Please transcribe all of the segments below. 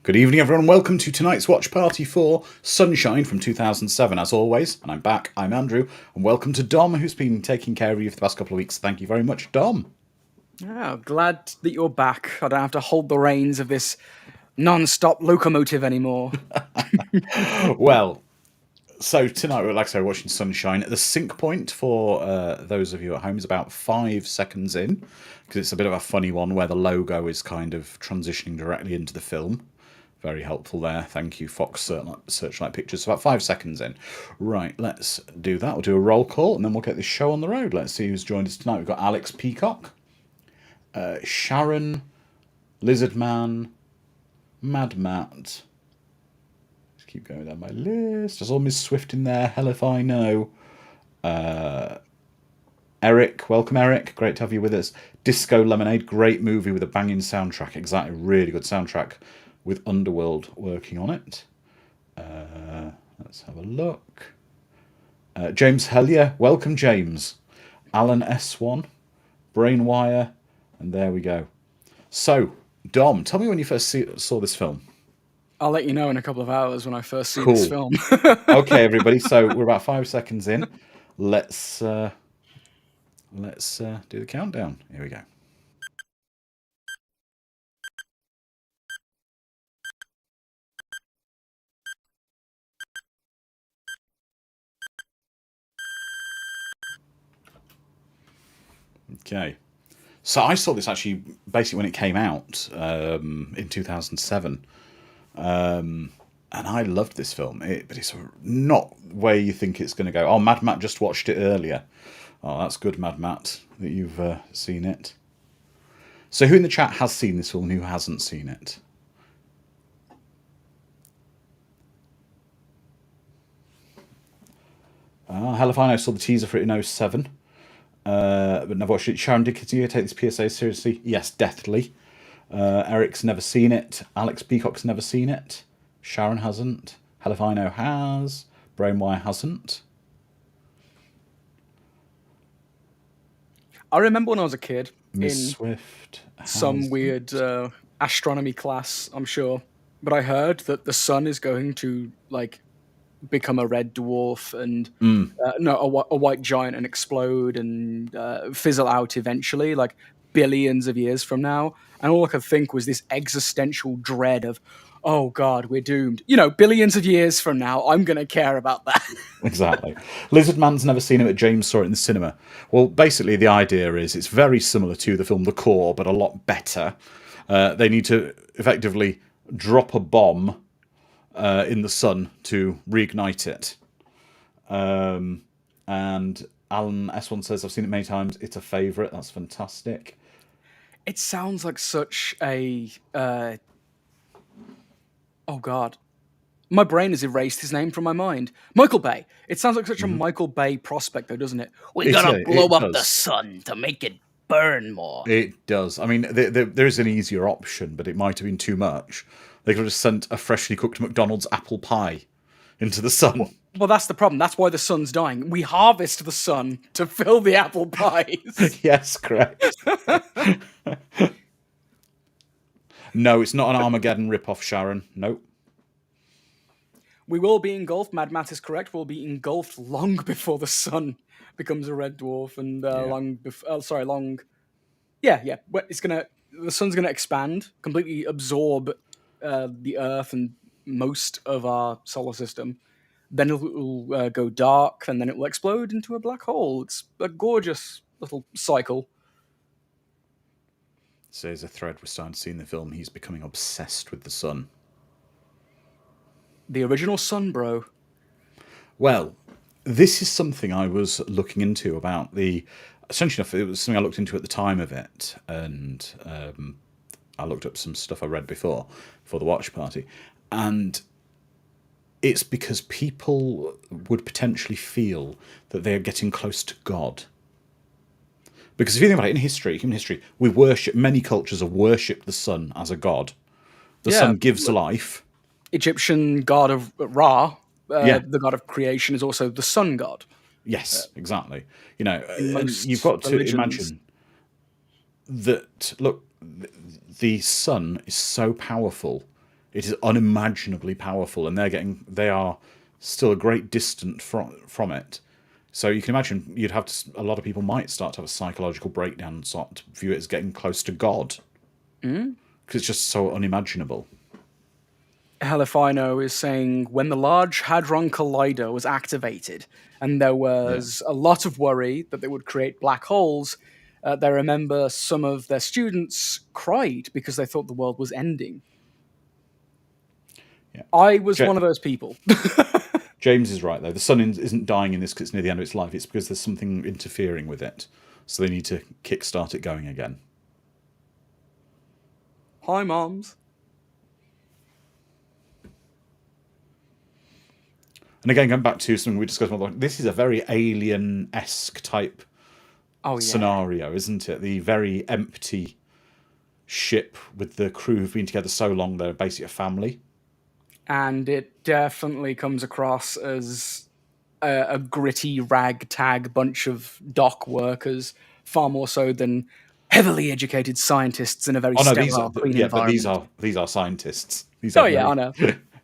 Good evening, everyone. Welcome to tonight's watch party for Sunshine from 2007, as always. And I'm back. I'm Andrew. And welcome to Dom, who's been taking care of you for the past couple of weeks. Thank you very much, Dom. Oh, glad that you're back. I don't have to hold the reins of this non-stop locomotive anymore. Well, so tonight, like I say, we're watching Sunshine. The sync point for those of you at home is about 5 seconds in, because it's a bit of a funny one where the logo is kind of transitioning directly into the film. Very helpful there. Thank you, Fox Searchlight Pictures. So about 5 seconds in. Right, let's do that. We'll do a roll call, and then we'll get this show on the road. Let's see who's joined us tonight. We've got Alex Peacock, Sharon, Lizardman, Mad Matt. Just keep going down my list. There's all Miss Swift in there. Hell if I know. Eric, welcome Eric. Great to have you with us. Disco Lemonade, great movie with a banging soundtrack. Exactly, really good soundtrack with Underworld working on it. Let's have a look. James Hellier, welcome James. Alan S1, Brainwire, and there we go. So, Dom, tell me when you first saw this film. I'll let you know in a couple of hours when I first see this film. Okay, everybody. So we're about 5 seconds in. Let's do the countdown. Here we go. Okay. So I saw this actually basically when it came out in 2007. And I loved this film. But it's not where you think it's going to go. Oh, Mad Matt just watched it earlier. Oh, that's good, Mad Matt, that you've seen it. So who in the chat has seen this film and who hasn't seen it? Halifino saw the teaser for it in 2007. But never watched it. Sharon, did you take this PSA seriously? Yes, deathly. Eric's never seen it. Alex Peacock's never seen it. Sharon hasn't. Halifino has. Brainwire hasn't. I remember when I was a kid Miss in Swift some weird astronomy class, I'm sure, but I heard that the sun is going to become a red dwarf and a white giant and explode and fizzle out eventually, like billions of years from now. And all I could think was this existential dread of, oh God, we're doomed. Billions of years from now, I'm going to care about that. Exactly. Lizardman's never seen it, but James saw it in the cinema. Well, basically the idea is it's very similar to the film The Core, but a lot better. They need to effectively drop a bomb in the sun to reignite it. And Alan S1 says, I've seen it many times. It's a favourite. That's fantastic. It sounds like such a... oh, God. My brain has erased his name from my mind. Michael Bay. It sounds like such a Michael Bay prospect, though, doesn't it? We're going to blow up the sun to make it burn more. It does. I mean, there is an easier option, but it might have been too much. They could have just sent a freshly cooked McDonald's apple pie into the sun. Well, that's the problem. That's why the sun's dying. We harvest the sun to fill the apple pies. Yes, correct. No, it's not an Armageddon ripoff, Sharon. Nope. We will be engulfed. Mad Matt is correct. We'll be engulfed long before the sun becomes a red dwarf, and long. Yeah. The sun's gonna expand, completely absorb the Earth and most of our solar system. Then it will go dark, and then it will explode into a black hole. It's a gorgeous little cycle. So there's a thread we're starting to see in the film. He's becoming obsessed with the sun. The original sun, bro. Well, this is something I was looking into about the... Essentially enough, it was something I looked into at the time of it, and I looked up some stuff I read before for the watch party, and it's because people would potentially feel that they are getting close to God. Because if you think about it, human history, many cultures have worshipped the sun as a god. The sun gives life. Egyptian god of Ra, the god of creation, is also the sun god. Yes, exactly. You've got to imagine that, look, the sun is so powerful It is unimaginably powerful, and they are still a great distance from it. So you can imagine a lot of people might start to have a psychological breakdown and start to view it as getting close to God. Because it's just so unimaginable. Helifino is saying when the Large Hadron Collider was activated, and there was a lot of worry that they would create black holes, they remember some of their students cried because they thought the world was ending. Yeah. I was one of those people. James is right, though. The sun isn't dying in this because it's near the end of its life. It's because there's something interfering with it. So they need to kickstart it going again. Hi, moms. And again, going back to something we discussed, this is a very Alien-esque type scenario, isn't it? The very empty ship with the crew who've been together so long, they're basically a family. And it definitely comes across as a gritty ragtag bunch of dock workers, far more so than heavily educated scientists in a very sterile, clean environment. But these are scientists. I know.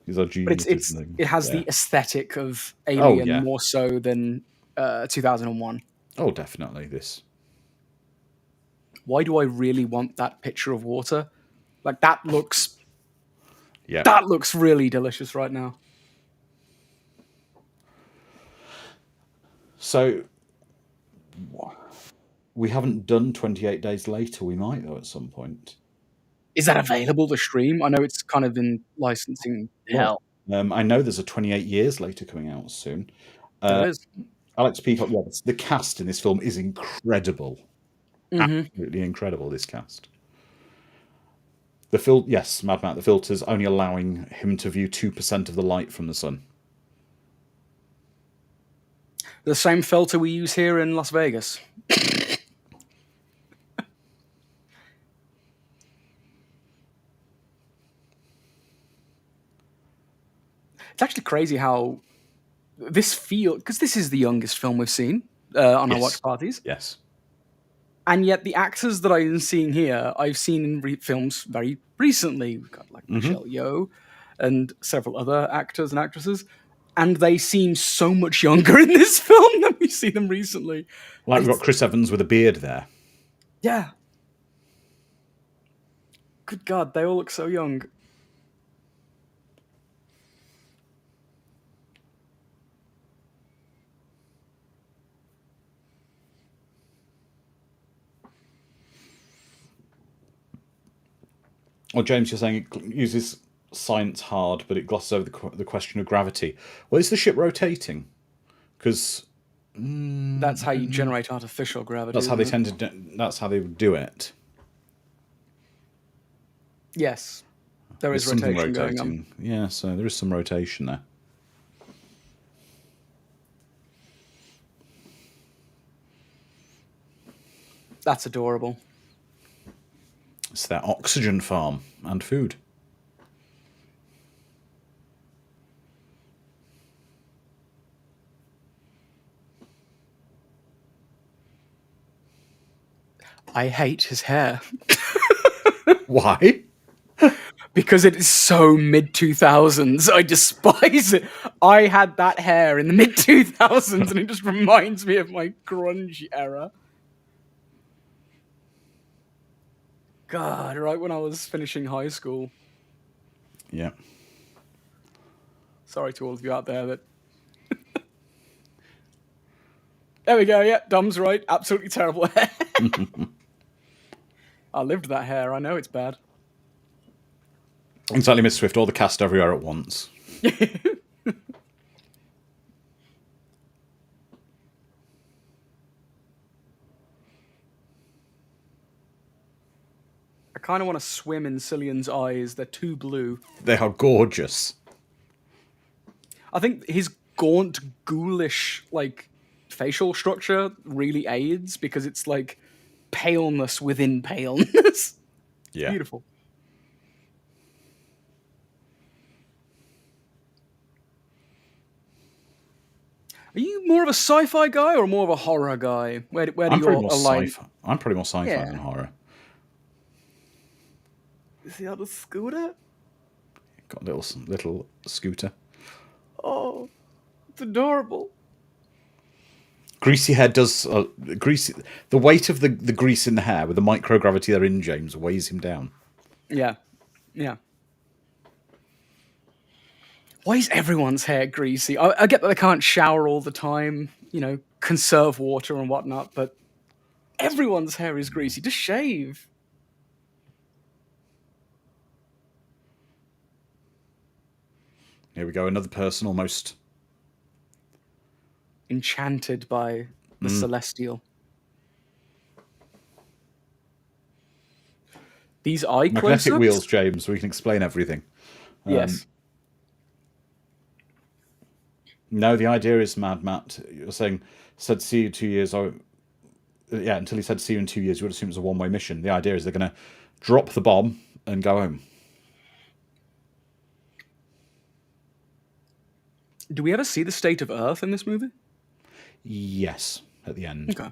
These are geniuses. But it has the aesthetic of Alien more so than 2001. Oh, definitely this. Why do I really want that picture of water? Like, that looks... Yeah. That looks really delicious right now. So, we haven't done 28 Days Later. We might, though, at some point. Is that available to stream? I know it's kind of in licensing hell. I know there's a 28 Years Later coming out soon. There is. Alex Peacock, the cast in this film is incredible. Absolutely incredible, this cast. Mad Matt, the filter's only allowing him to view 2% of the light from the sun. The same filter we use here in Las Vegas. It's actually crazy how this because this is the youngest film we've seen on our watch parties. Yes. And yet the actors that I'm seeing here, I've seen in films very recently. We've got like Michelle Yeoh and several other actors and actresses. And they seem so much younger in this film than we've seen them recently. Like, we've got Chris Evans with a beard there. Yeah. Good God, they all look so young. Well, James, you're saying it uses science hard, but it glosses over the question of gravity. Well, is the ship rotating? Because that's how you generate artificial gravity. That's how they tend to. That's how they would do it. Yes, there is rotation going on. Yeah, so there is some rotation there. That's adorable. It's their oxygen farm and food. I hate his hair. Why? Because it is so mid-2000s. I despise it. I had that hair in the mid-2000s, and it just reminds me of my grunge era. God, right when I was finishing high school. Yeah. Sorry to all of you out there that... There we go, yeah, Dom's right. Absolutely terrible hair. I lived that hair, I know it's bad. Exactly, Miss Swift, all the cast everywhere at once. I kind of want to swim in Cillian's eyes. They're too blue. They are gorgeous. I think his gaunt, ghoulish, like, facial structure really aids because it's like paleness within paleness. Yeah. Beautiful. Are you more of a sci-fi guy or more of a horror guy? Where do you align? I'm pretty more sci-fi than horror. Is he on a scooter? Got a little scooter. Oh, it's adorable. Greasy hair does greasy. The weight of the grease in the hair with the microgravity they're in, James, weighs him down. Yeah, yeah. Why is everyone's hair greasy? I get that they can't shower all the time, conserve water and whatnot, but everyone's hair is greasy. Just shave. Here we go, another person almost Enchanted by the celestial. These eye magnetic close-ups? wheels, James. We can explain everything. Yes. No, the idea is, Mad Matt, you're saying, said see you in 2 years. Yeah, until he said see you in 2 years, you would assume it's a one-way mission. The idea is they're going to drop the bomb and go home. Do we ever see the state of Earth in this movie? Yes, at the end. Okay.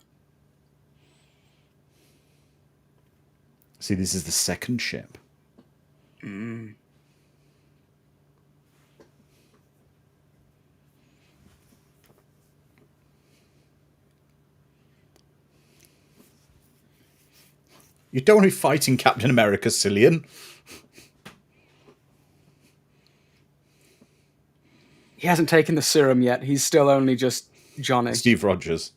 See, this is the second ship. You don't want to be fighting Captain America, Cillian. He hasn't taken the serum yet. He's still only just Johnny. Steve Rogers.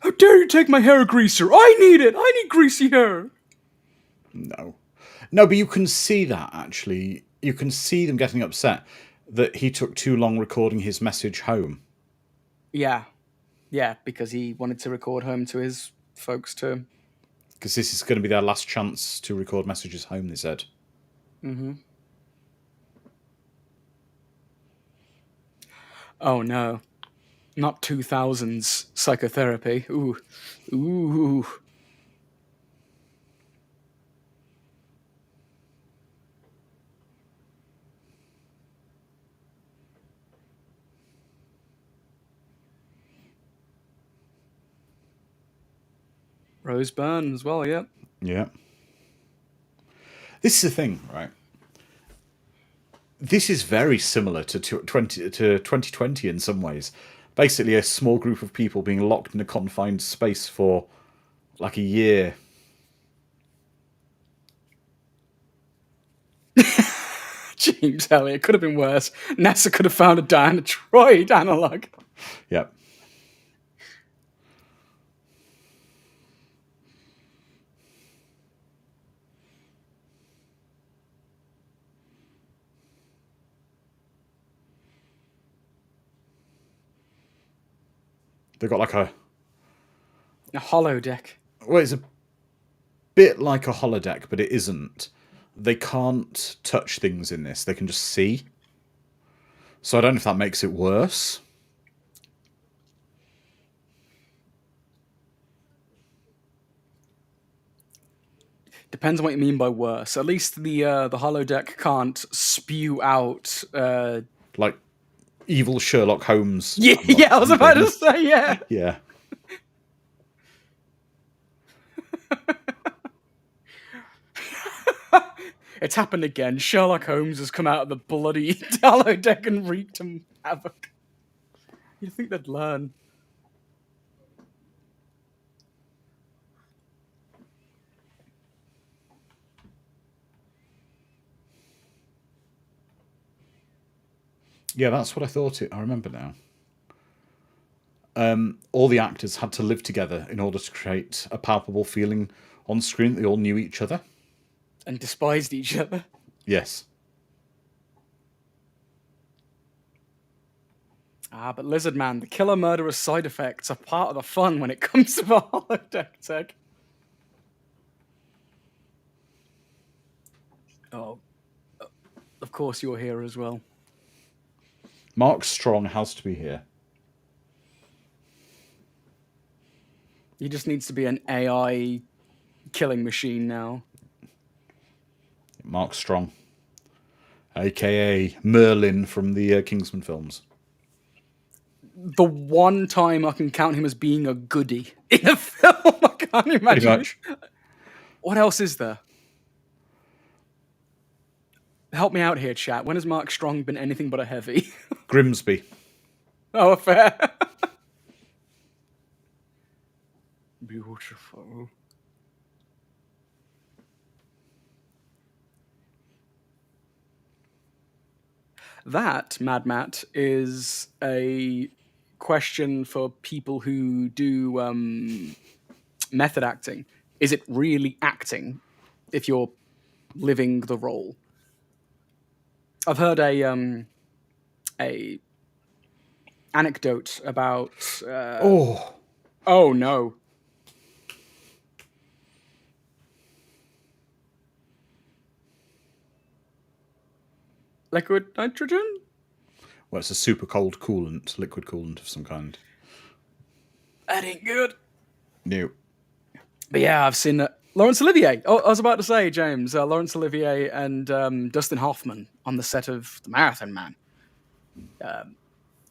How dare you take my hair greaser? I need it! I need greasy hair! No. No, but you can see that, actually. You can see them getting upset that he took too long recording his message home. Yeah. Yeah, because he wanted to record home to his folks too. Because this is going to be their last chance to record messages home, they said. Mm-hmm. Oh no. Not 2000s psychotherapy. Ooh. Ooh. Rose Byrne as well, yeah. Yeah. This is the thing, right? This is very similar to 2020 in some ways. Basically, a small group of people being locked in a confined space for like a year. James Elliott could have been worse. NASA could have found a Diana Troy analog. Yep. They've got like a holodeck. Well, it's a bit like a holodeck, but it isn't. They can't touch things in this. They can just see. So I don't know if that makes it worse. Depends on what you mean by worse. At least the holodeck can't spew out. Like evil Sherlock Holmes. Yeah, I was about to say, yeah. Yeah. It's happened again. Sherlock Holmes has come out of the bloody holodeck and wreaked him havoc. You'd think they'd learn. Yeah, that's what I thought I remember now. All the actors had to live together in order to create a palpable feeling on screen that they all knew each other. And despised each other. Yes. But Lizard Man, the killer murderer side effects are part of the fun when it comes to the holodeck tech. Oh, of course you're here as well. Mark Strong has to be here. He just needs to be an AI killing machine now. Mark Strong. A.K.A. Merlin from the Kingsman films. The one time I can count him as being a goodie in a film. can't Pretty imagine. much. What else is there? Help me out here, chat. When has Mark Strong been anything but a heavy? Grimsby. Oh, fair. Beautiful. That, Mad Matt, is a question for people who do method acting. Is it really acting if you're living the role? I've heard a anecdote about. Oh, Oh no! Liquid nitrogen? well, it's a super cold coolant, liquid coolant of some kind. That ain't good. No. But yeah, I've seen Laurence Olivier. Oh, I was about to say, James, Laurence Olivier and Dustin Hoffman on the set of The Marathon Man.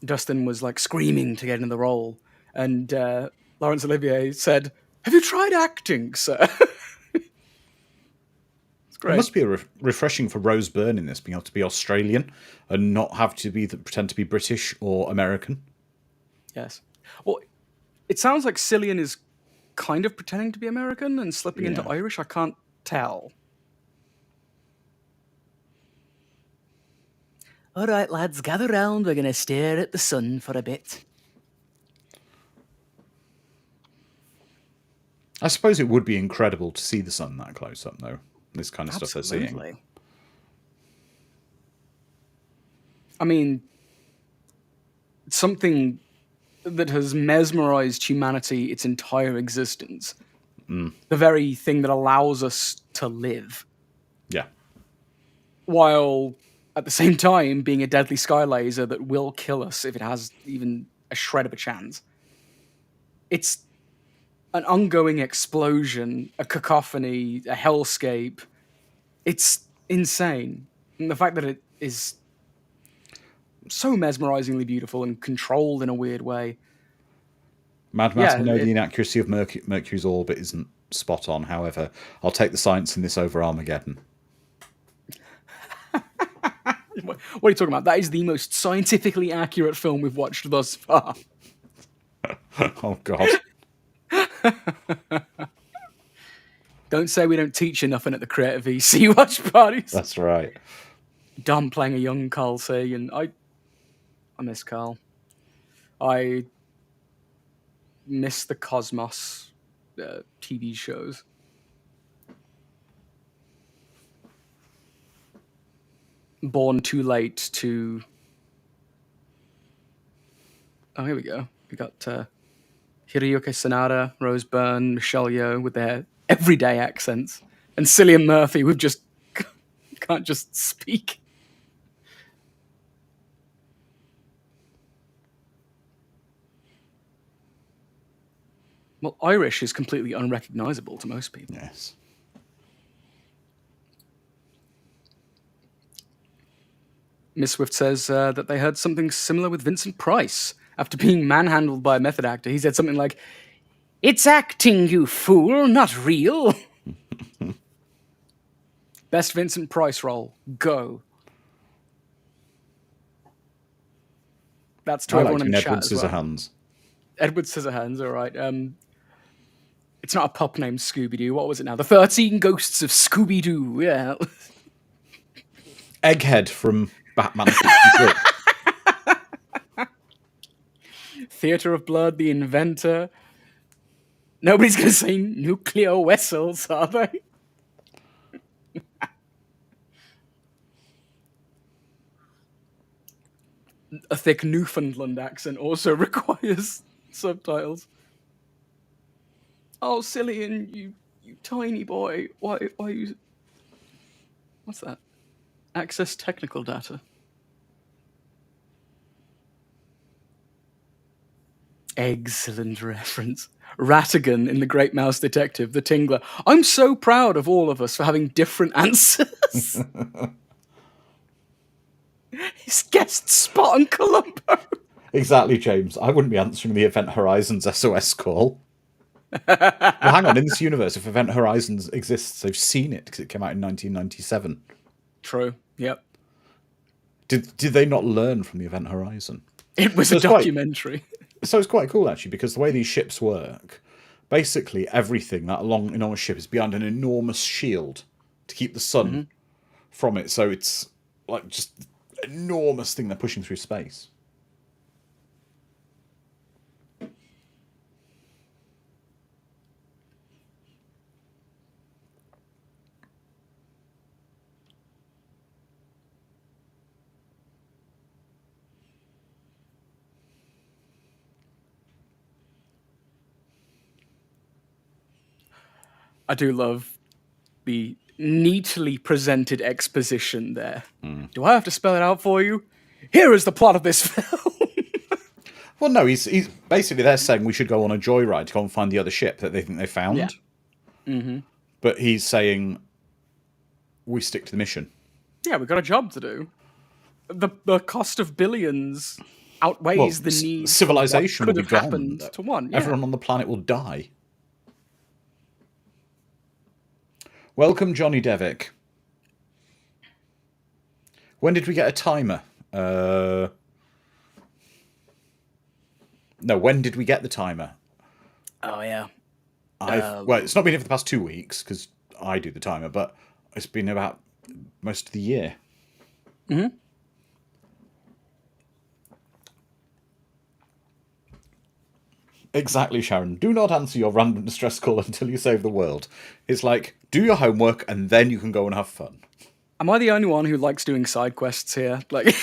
Dustin was like screaming to get in the role, and Laurence Olivier said, "Have you tried acting, sir?" It's great. It must be refreshing for Rose Byrne in this, being able to be Australian and not have to pretend to be British or American. Yes. Well, it sounds like Cillian is kind of pretending to be American and slipping into Yeah. Irish. I can't tell. All right, lads, gather round. We're going to stare at the sun for a bit. I suppose it would be incredible to see the sun that close up, though. This kind of stuff they're seeing. I mean, something that has mesmerized humanity its entire existence. The very thing that allows us to live. Yeah. While at the same time being a deadly sky laser that will kill us if it has even a shred of a chance. It's an ongoing explosion, a cacophony, a hellscape. It's insane. And the fact that it is so mesmerizingly beautiful and controlled in a weird way. Mad Matt, I know the inaccuracy of Mercury's orbit isn't spot on. However, I'll take the science in this over Armageddon. What are you talking about? That is the most scientifically accurate film we've watched thus far. Oh, God. Don't say we don't teach you nothing at the Creative VC watch parties. That's right. Dom playing a young Carl Sagan. I miss Carl. I miss the Cosmos TV shows. Born too late to... Oh, here we go. We got Hiroyuki Sanada, Rose Byrne, Michelle Yeoh with their everyday accents, and Cillian Murphy with just can't just speak. Well, Irish is completely unrecognizable to most people. Yes. Miss Swift says that they heard something similar with Vincent Price. After being manhandled by a method actor, he said something like, "It's acting, you fool, not real." Best Vincent Price role. Go. That's to everyone in the chat as well. Edward Scissorhands. Edward Scissorhands, all right. It's not a pup named Scooby-Doo. What was it now? The 13 Ghosts of Scooby-Doo, yeah. Egghead from Batman. Theatre of Blood, The Inventor. Nobody's going to say nuclear vessels, are they? A thick Newfoundland accent also requires subtitles. Oh, Cillian, you tiny boy. Why you... What's that? Access technical data. Excellent reference. Rattigan in The Great Mouse Detective, The Tingler. I'm so proud of all of us for having different answers. His guest spot on Columbo. Exactly, James. I wouldn't be answering the Event Horizons SOS call. Well, hang on. In this universe, if Event Horizon exists, they've seen it because it came out in 1997. True. Yep. Did they not learn from the Event Horizon? It was So a it's quite- documentary. So it's quite cool actually, because the way these ships work, basically everything that long enormous ship is behind an enormous shield to keep the sun from it. So it's like just an enormous thing they're pushing through space. I do love the neatly presented exposition there. Do I have to spell it out for you? Here is the plot of this film. Well, no, he's basically they're saying we should go on a joyride to go and find the other ship that they think they found. Yeah. Mm-hmm. But he's saying we stick to the mission. Yeah, we've got a job to do. The cost of billions outweighs the need. Civilization for will what be could have gone. happened to one. Yeah. Everyone on the planet will die. Welcome, Johnny Devick. When did we get a timer? No, when did we get the timer? Oh yeah. Well, it's not been here for the past 2 weeks because I do the timer, but it's been about most of the year. Mm-hmm. Exactly, Sharon. Do not answer your random distress call until you save the world. It's like, do your homework and then you can go and have fun. Am I the only one who likes doing side quests here? Like,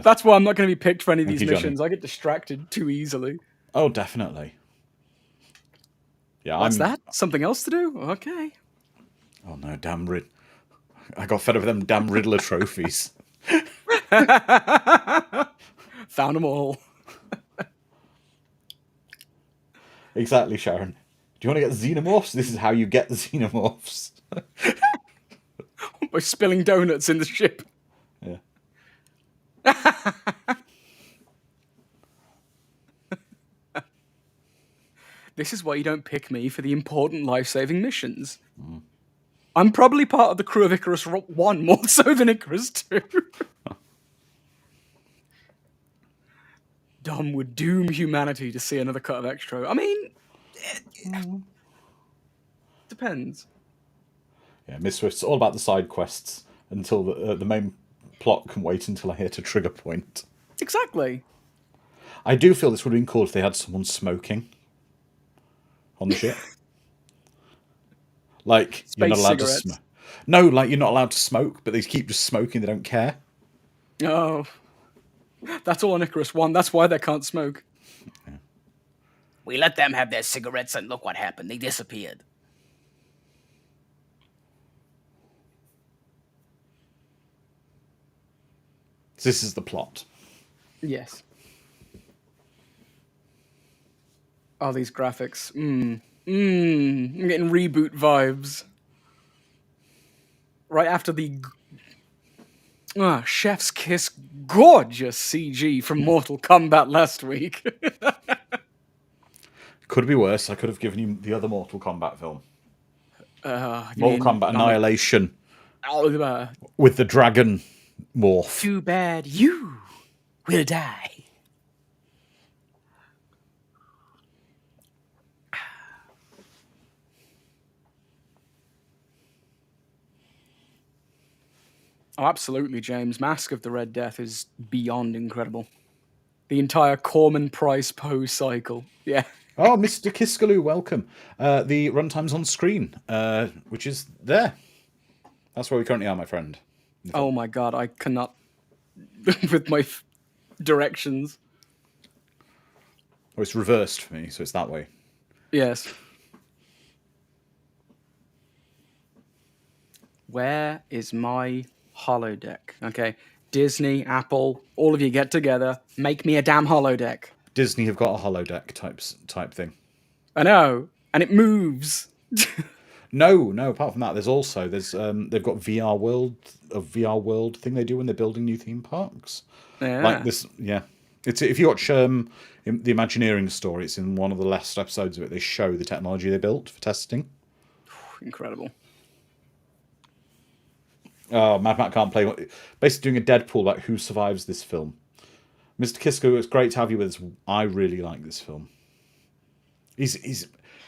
that's why I'm not going to be picked for any of these Thank you, Johnny. missions. I get distracted too easily. Oh, definitely. Yeah, What's that? Something else to do? Okay. Oh no, damn Rid. I got fed up with them damn Riddler trophies. Found them all. Exactly, Sharon. Do you want to get xenomorphs? This is how you get the xenomorphs. By spilling donuts in the ship. Yeah. This is why you don't pick me for the important life-saving missions. I'm probably part of the crew of Icarus 1 more so than Icarus 2. Dom would doom humanity to see another cut of Extra. I mean, depends. Yeah, Miss Swift's all about the side quests until the main plot can wait until I hit a trigger point. Exactly. I do feel this would have been cool if they had someone smoking on the ship. Like, you're not Space allowed to cigarettes. smoke. No, like, you're not allowed to smoke, but they keep just smoking, they don't care. Oh. That's all on Icarus 1. That's why they can't smoke. We let them have their cigarettes, and look what happened. They disappeared. This is the plot. Yes. Oh, these graphics. I'm getting reboot vibes. Right after the Chef's Kiss gorgeous CG from Mortal Kombat last week. Could be worse. I could have given you the other Mortal Kombat film. You Mortal mean Kombat Annihilation with the dragon morph. Too bad you will die. Oh, absolutely, James. Mask of the Red Death is beyond incredible. The entire Corman Price pose cycle. Yeah. Oh, Mr. Kiskaloo, welcome. The runtime's on screen, which is there. That's where we currently are, my friend. Oh my god, I cannot with my directions. Oh, it's reversed for me, so it's that way. Yes. Where is my holodeck? Okay, Disney, Apple, all of you get together, make me a damn holodeck. Disney have got a holodeck type thing. I know, and it moves. No. Apart from that, there's they've got VR world thing they do when they're building new theme parks. Yeah. Like this, yeah. It's if you watch the Imagineering story, it's in one of the last episodes of it. They show the technology they built for testing. Incredible. Oh, Mad Matt can't play. Basically, doing a Deadpool about who survives this film. Mr. Kisko, it's great to have you with us. I really like this film. It's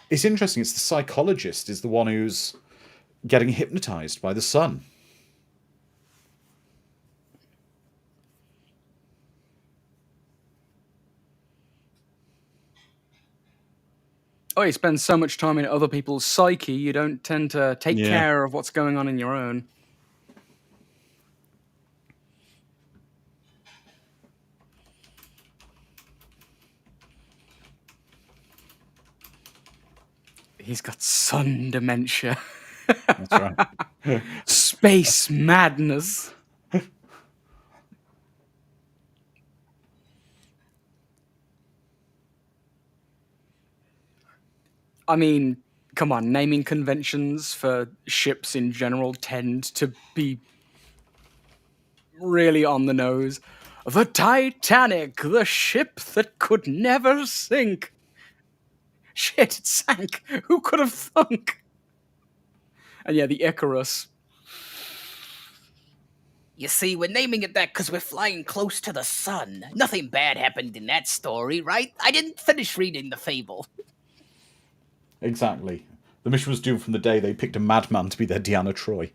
interesting. It's the psychologist is the one who's getting hypnotized by the sun. Oh, you spend so much time in other people's psyche, you don't tend to take care of what's going on in your own. He's got sun dementia. That's right. Space madness. I mean, come on, naming conventions for ships in general tend to be really on the nose. The Titanic, the ship that could never sink. Shit, it sank. Who could have thunk? And yeah, the Icarus. You see, we're naming it that because we're flying close to the sun. Nothing bad happened in that story, right? I didn't finish reading the fable. Exactly. The mission was doomed from the day they picked a madman to be their Deanna Troi.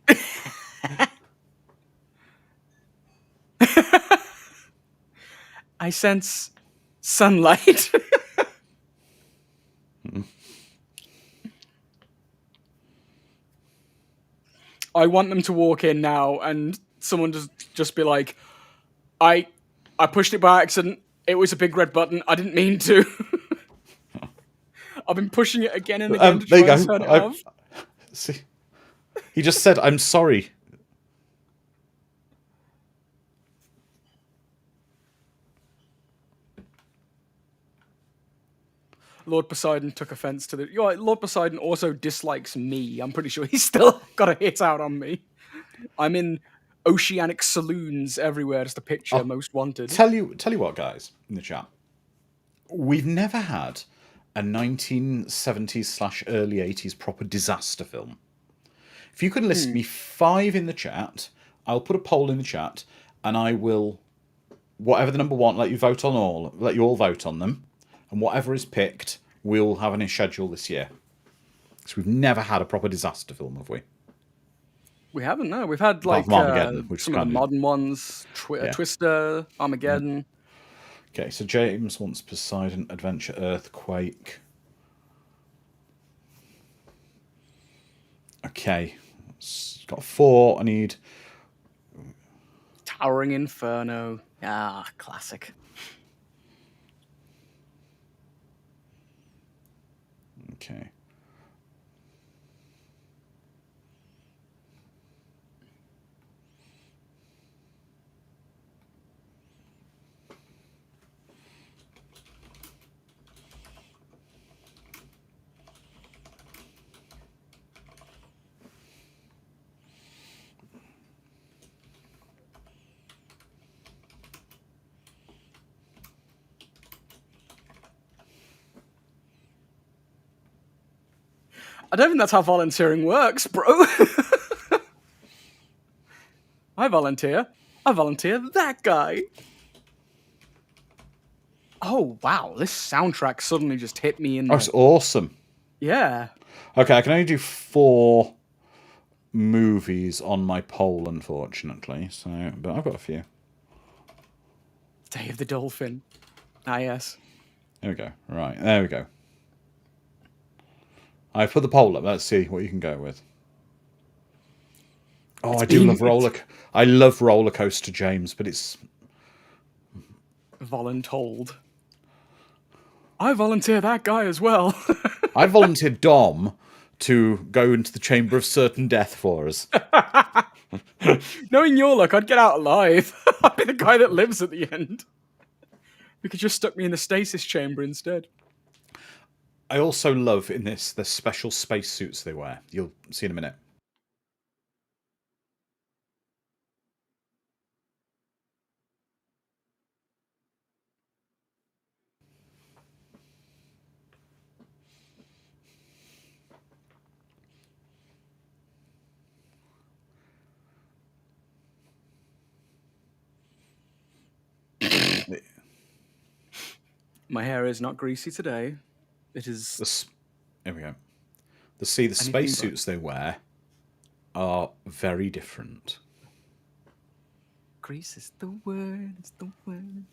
I sense sunlight. I want them to walk in now and someone just be like, I pushed it by accident. It was a big red button. I didn't mean to. I've been pushing it again and again to try and turn it off. See, he just said, "I'm sorry." Lord Poseidon took offense to the. Lord Poseidon also dislikes me. I'm pretty sure he's still got a hit out on me. I'm in oceanic saloons everywhere just to picture Most Wanted. Tell you what, guys, in the chat. We've never had a 1970s / early 80s proper disaster film. If you can list me 5 in the chat, I'll put a poll in the chat, and I will, whatever the number one, let you all vote on them, and whatever is picked, we'll have on a schedule this year. Because we've never had a proper disaster film, have we? We haven't, no. We've had like Armageddon, which some of the modern ones, Twister, Armageddon. Okay, so James wants Poseidon, Adventure, Earthquake. Okay, got 4. I need Towering Inferno. Ah, classic. Okay. I don't think that's how volunteering works, bro. I volunteer that guy. Oh, wow. This soundtrack suddenly just hit me in the... Oh, it's awesome. Yeah. Okay, I can only do 4 movies on my poll, unfortunately. So, but I've got a few. Day of the Dolphin. Ah, yes. There we go. Right, there we go. I've put the poll up. Let's see what you can go with. Oh, I love roller coaster, James, but it's voluntold. I volunteer that guy as well. I volunteered Dom to go into the Chamber of Certain Death for us. Knowing your luck, I'd get out alive. I'd be the guy that lives at the end. You could just stuck me in the stasis chamber instead. I also love in this the special spacesuits they wear. You'll see in a minute. My hair is not greasy today. It is Here we go. The anything spacesuits they wear are very different. grease is the word. It's the word.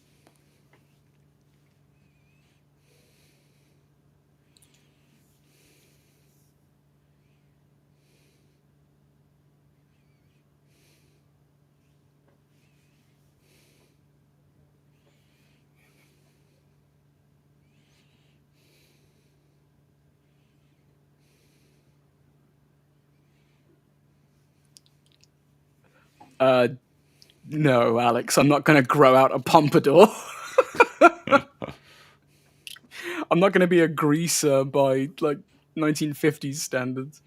No, Alex, I'm not going to grow out a pompadour. I'm not going to be a greaser by like 1950s standards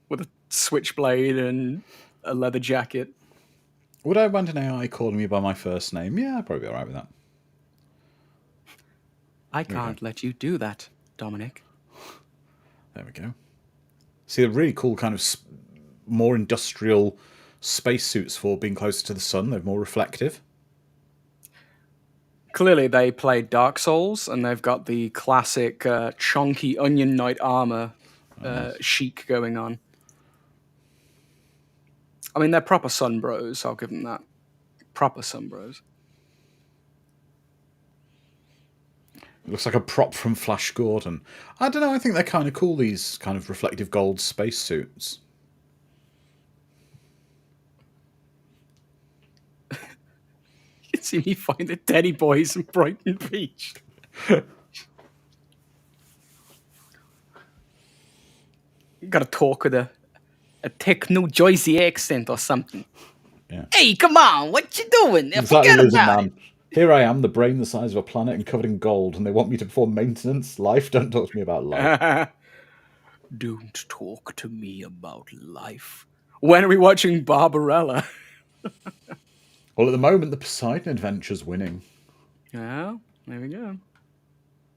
with a switchblade and a leather jacket. Would I want an AI calling me by my first name? Yeah, I'd probably be alright with that. I can't let you do that, Dominic. There we go. See, a really cool kind of more industrial spacesuits for being closer to the sun. They're more reflective. Clearly, they played Dark Souls, and they've got the classic chunky Onion Knight armor chic going on. I mean, they're proper sun bros. I'll give them that. Proper sun bros. It looks like a prop from Flash Gordon. I don't know. I think they're kind of cool. These kind of reflective gold spacesuits. You see me find the Teddy Boys in Brighton Beach. You gotta talk with a techno Jersey accent or something. Yeah. Hey, come on, what you doing? Exactly, Forget lizard about man. it. Here I am, the brain the size of a planet and covered in gold, and they want me to perform maintenance. Life? Don't talk to me about life. Don't talk to me about life. When are we watching Barbarella? Well, at the moment, the Poseidon Adventure's winning. Yeah, there we go.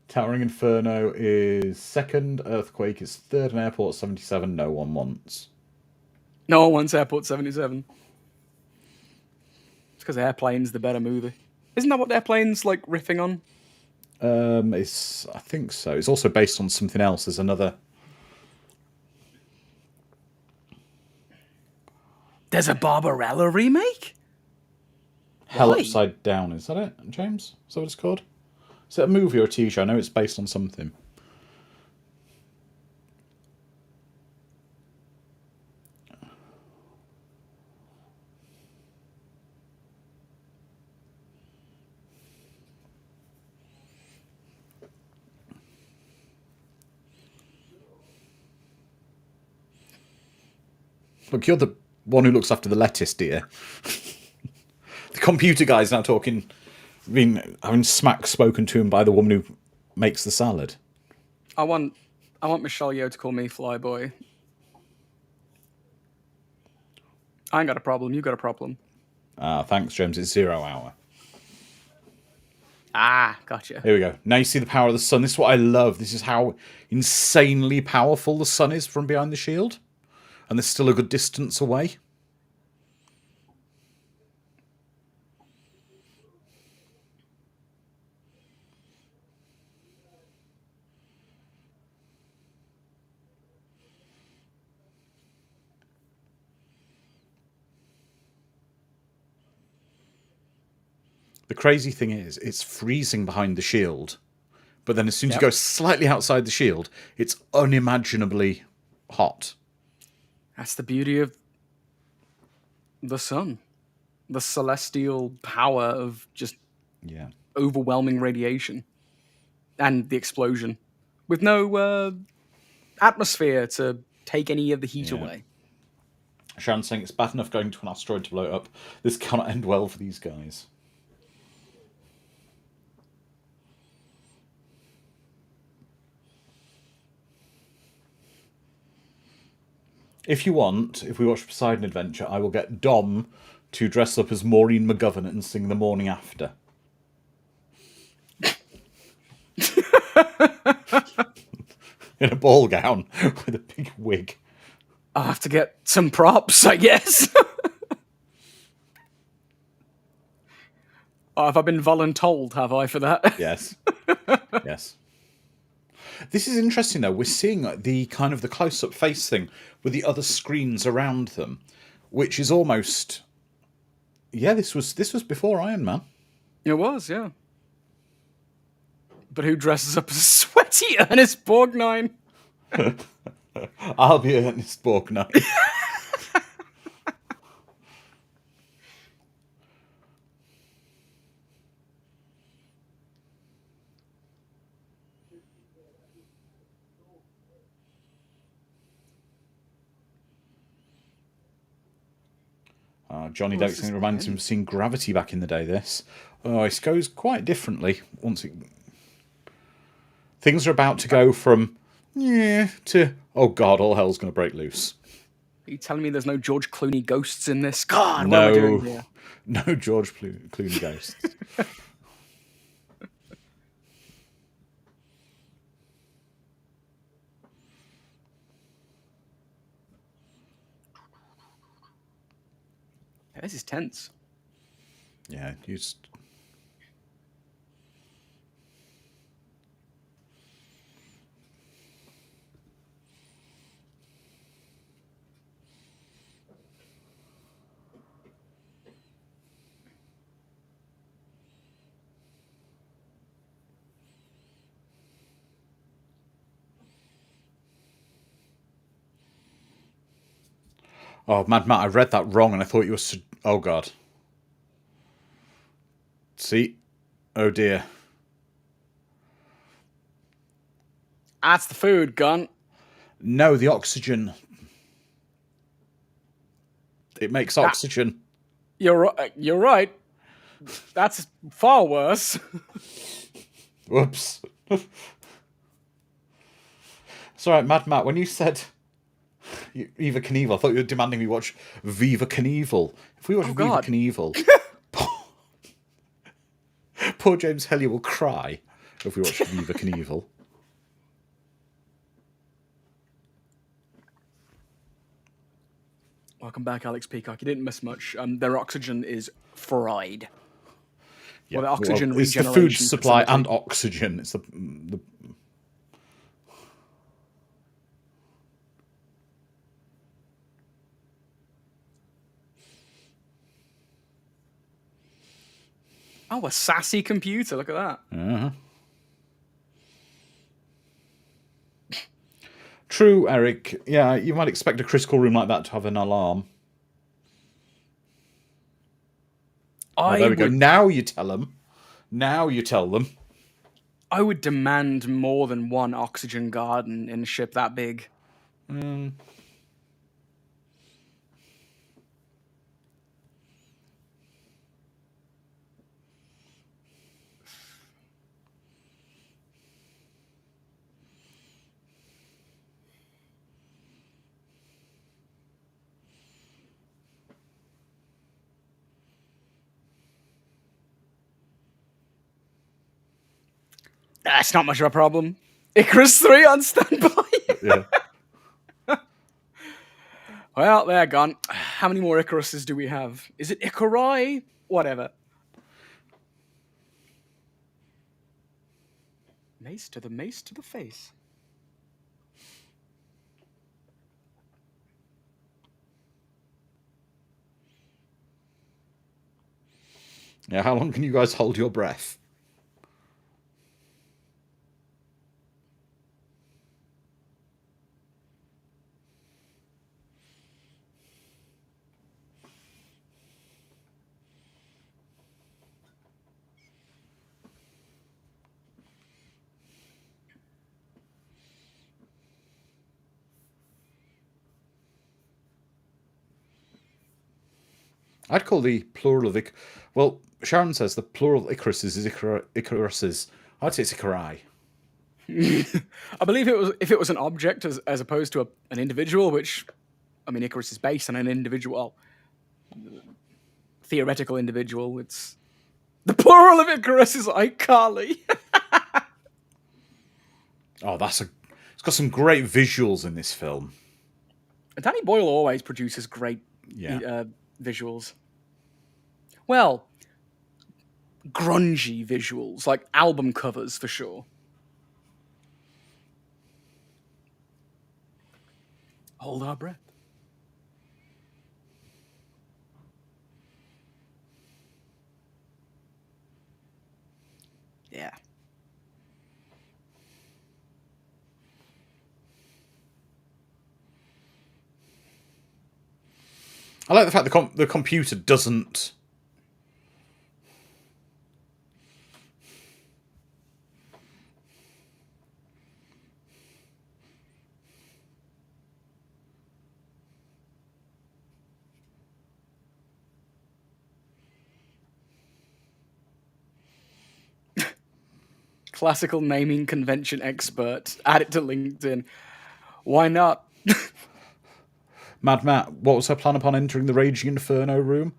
Towering Inferno is second, Earthquake is third, and Airport 77 no one wants. No one wants Airport 77. It's because Airplane's the better movie. Isn't that what Airplane's like riffing on? I think so. It's also based on something else. There's another. There's a Barbarella remake? Hell Why? Upside Down. Is that it, James? Is that what it's called? Is it a movie or a TV show? I know it's based on something. Look, you're the one who looks after the lettuce, dear. The computer guy's now talking, having smack spoken to him by the woman who makes the salad. I want Michelle Yeoh to call me Flyboy. I ain't got a problem. You got a problem. Thanks, James. It's 0 hour. Ah, gotcha. Here we go. Now you see the power of the sun. This is what I love. This is how insanely powerful the sun is from behind the shield. And they're still a good distance away. The crazy thing is, it's freezing behind the shield. But then as soon as you go slightly outside the shield, it's unimaginably hot. That's the beauty of the sun. The celestial power of just overwhelming radiation. And the explosion. With no atmosphere to take any of the heat away. Sharon's saying it's bad enough going to an asteroid to blow it up. This cannot end well for these guys. If you want, if we watch Poseidon Adventure, I will get Dom to dress up as Maureen McGovern and sing The Morning After. In a ball gown with a big wig. I'll have to get some props, I guess. Oh, have I been voluntold, have I, for that? Yes. Yes. This is interesting, though. We're seeing the kind of the close-up face thing with the other screens around them, which is almost. Yeah, this was before Iron Man. It was, yeah. But who dresses up as a sweaty Ernest Borgnine? I'll be Ernest Borgnine. Johnny Depp saying it reminds him of seeing Gravity back in the day. This, it goes quite differently once it. Things are about to go from to oh god, all hell's going to break loose. Are you telling me there's no George Clooney ghosts in this? God, what am I doing here? No George Clooney ghosts. Yeah, this is tense. Yeah, you just. Oh, Mad Matt, I read that wrong and I thought you were. Oh, God. See? Oh, dear. That's the food, Gun. No, the oxygen. It makes oxygen. You're right. That's far worse. Whoops. It's alright, Mad Matt, when you said Viva Knievel, I thought you were demanding we watch Viva Knievel. If we watch Viva Knievel, poor James Hellier will cry if we watch Viva Knievel. Welcome back, Alex Peacock. You didn't miss much. Their oxygen is fried. Yeah, the oxygen it's the food regeneration supply facility. and oxygen. It's the Oh, a sassy computer. Look at that. Uh-huh. True, Eric. Yeah, you might expect a critical room like that to have an alarm. There we go. Now you tell them. Now you tell them. I would demand more than one oxygen garden in a ship that big. That's not much of a problem. Icarus 3 on standby. Yeah. Well, they're gone. How many more Icaruses do we have? Is it Icari? Whatever. Mace to the face. Yeah, how long can you guys hold your breath? I'd call the plural of well, Sharon says the plural of Icaruses is Icaruses. I'd say it's Icari. I believe if it was an object as opposed to an individual, which, I mean, Icarus is based on an individual, theoretical individual. It's the plural of Icarus is iCarly. Oh, it's got some great visuals in this film. Danny Boyle always produces great visuals. Well, grungy visuals, like album covers for sure. Hold our breath. Yeah. I like the fact the computer doesn't. Classical naming convention expert. Add it to LinkedIn. Why not? Mad Matt, what was her plan upon entering the Raging Inferno room?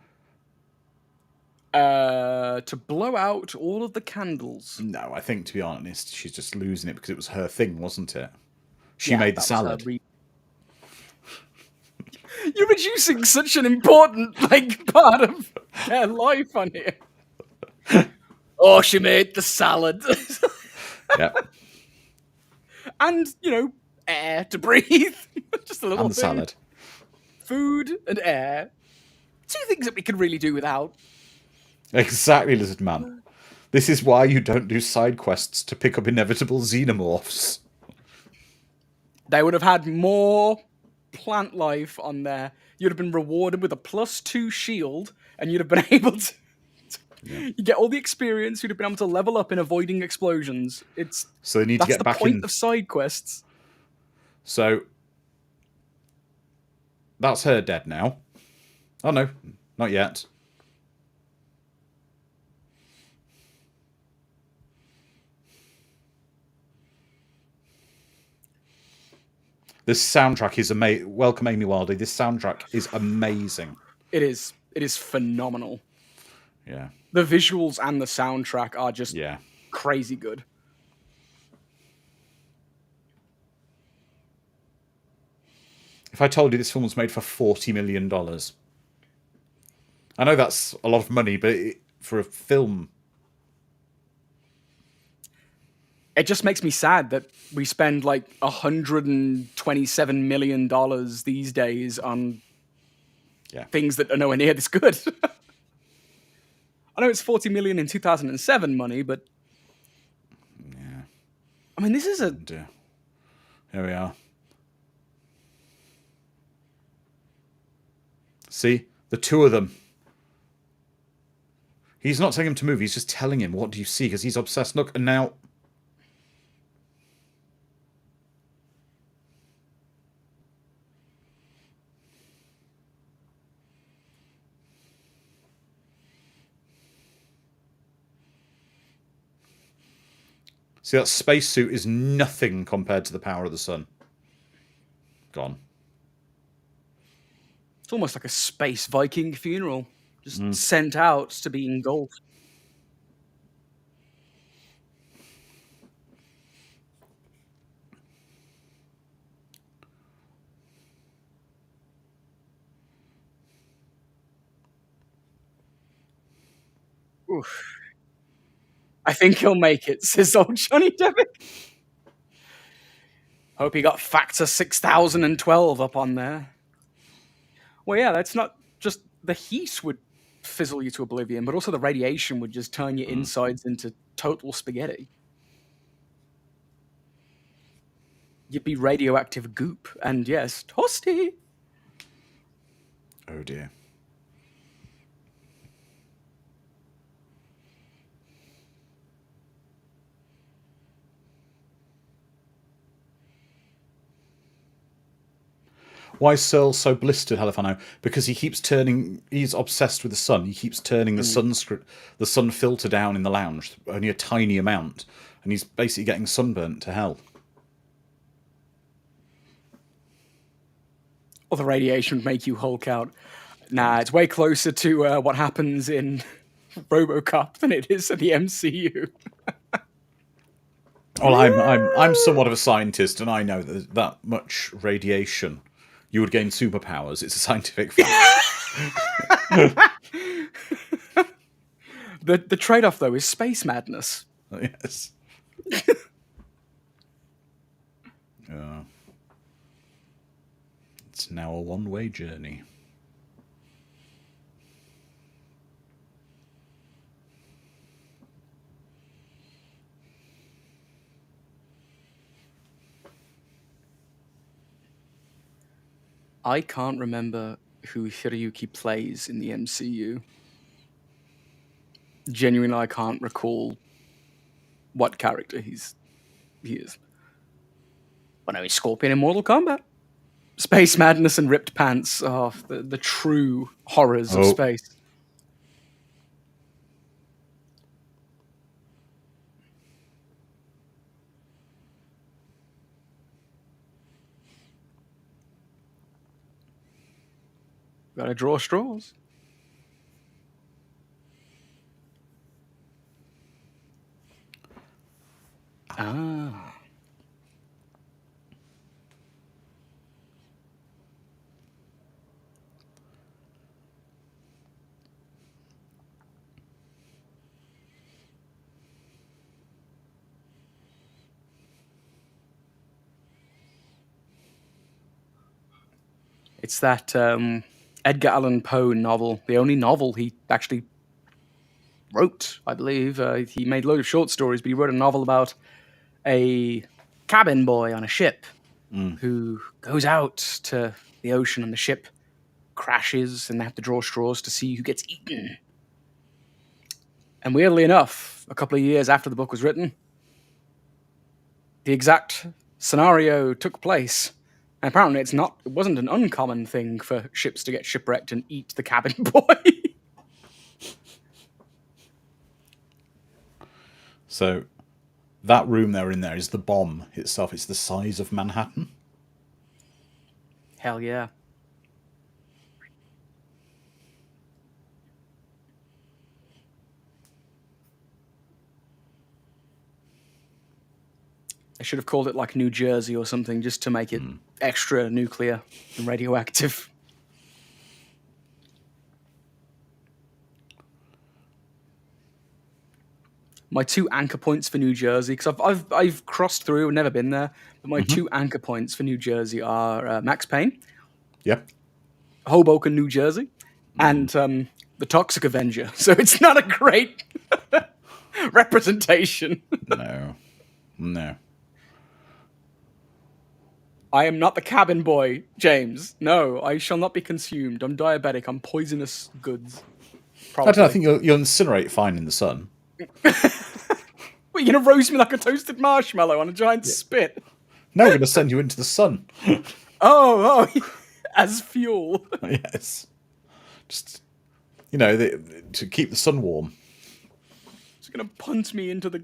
To blow out all of the candles. No, I think, to be honest, she's just losing it because it was her thing, wasn't it? She Yeah, made the that was her salad. You're reducing such an important part of their life on here. Oh, she made the salad. Yep. And, air to breathe. Just a little And the thing. salad. Food and air. 2 things that we could really do without. Exactly, Lizard Man. This is why you don't do side quests to pick up inevitable xenomorphs. They would have had more plant life on there. You'd have been rewarded with a +2 shield, and you'd have been able to... You get all the experience, you'd have been able to level up in avoiding explosions. So they need to get back in. That's the point of side quests. So that's her dead now. Oh no, not yet. This soundtrack is amazing. Welcome, Amy Wilder. This soundtrack is amazing. It is. It is phenomenal. Yeah. The visuals and the soundtrack are just crazy good. If I told you this film was made for $40 million, I know that's a lot of money, but for a film, it just makes me sad that we spend like $127 million these days on things that are nowhere near this good. I know it's 40 million in 2007 money, but I mean, this is a... Here we are. See? The two of them. He's not telling him to move, he's just telling him, what do you see? Because he's obsessed. Look, and now... See, that spacesuit is nothing compared to the power of the sun. Gone. It's almost like a space Viking funeral. Just sent out to be engulfed. Oof. I think he'll make it, says old Johnny Devitt. Hope he got factor 6012 up on there. Well, yeah, that's not just the heat would fizzle you to oblivion, but also the radiation would just turn your insides into total spaghetti. You'd be radioactive goop, and yes, toasty. Oh dear. Why is Searle so blistered, Halifano? Because he keeps turning... He's obsessed with the sun. He keeps turning the sun filter down in the lounge, only a tiny amount. And he's basically getting sunburnt to hell. Or the radiation would make you Hulk out. Nah, it's way closer to what happens in RoboCop than it is in the MCU. Well, I'm somewhat of a scientist, and I know that much radiation, you would gain superpowers. It's a scientific fact. The trade-off, though, is space madness. Yes. uh, it's now a one-way journey. I can't remember who Hiroyuki plays in the MCU. Genuinely, I can't recall what character he is. But no, he's Scorpion in Mortal Kombat. Space madness and ripped pants. Oh, the true horrors of space. Gotta draw straws. Ah. It's that Edgar Allan Poe novel, the only novel he actually wrote, I believe. He made a load of short stories, but he wrote a novel about a cabin boy on a ship who goes out to the ocean and the ship crashes and they have to draw straws to see who gets eaten. And weirdly enough, a couple of years after the book was written, the exact scenario took place. And apparently it wasn't an uncommon thing for ships to get shipwrecked and eat the cabin boy. So that room they're in there is the bomb itself. It's the size of Manhattan. Hell yeah. I should have called it like New Jersey or something just to make it extra nuclear and radioactive. My 2 anchor points for New Jersey, because I've crossed through and never been there, but my 2 anchor points for New Jersey are Max Payne, Hoboken, New Jersey, and the Toxic Avenger. So it's not a great representation. No. I am not the cabin boy, James. No, I shall not be consumed. I'm diabetic. I'm poisonous goods. Probably. I don't know, I think you'll incinerate fine in the sun. What, you're going to roast me like a toasted marshmallow on a giant spit? No, we're going to send you into the sun. Oh, as fuel. Yes. Just, to keep the sun warm. It's going to punt me into the...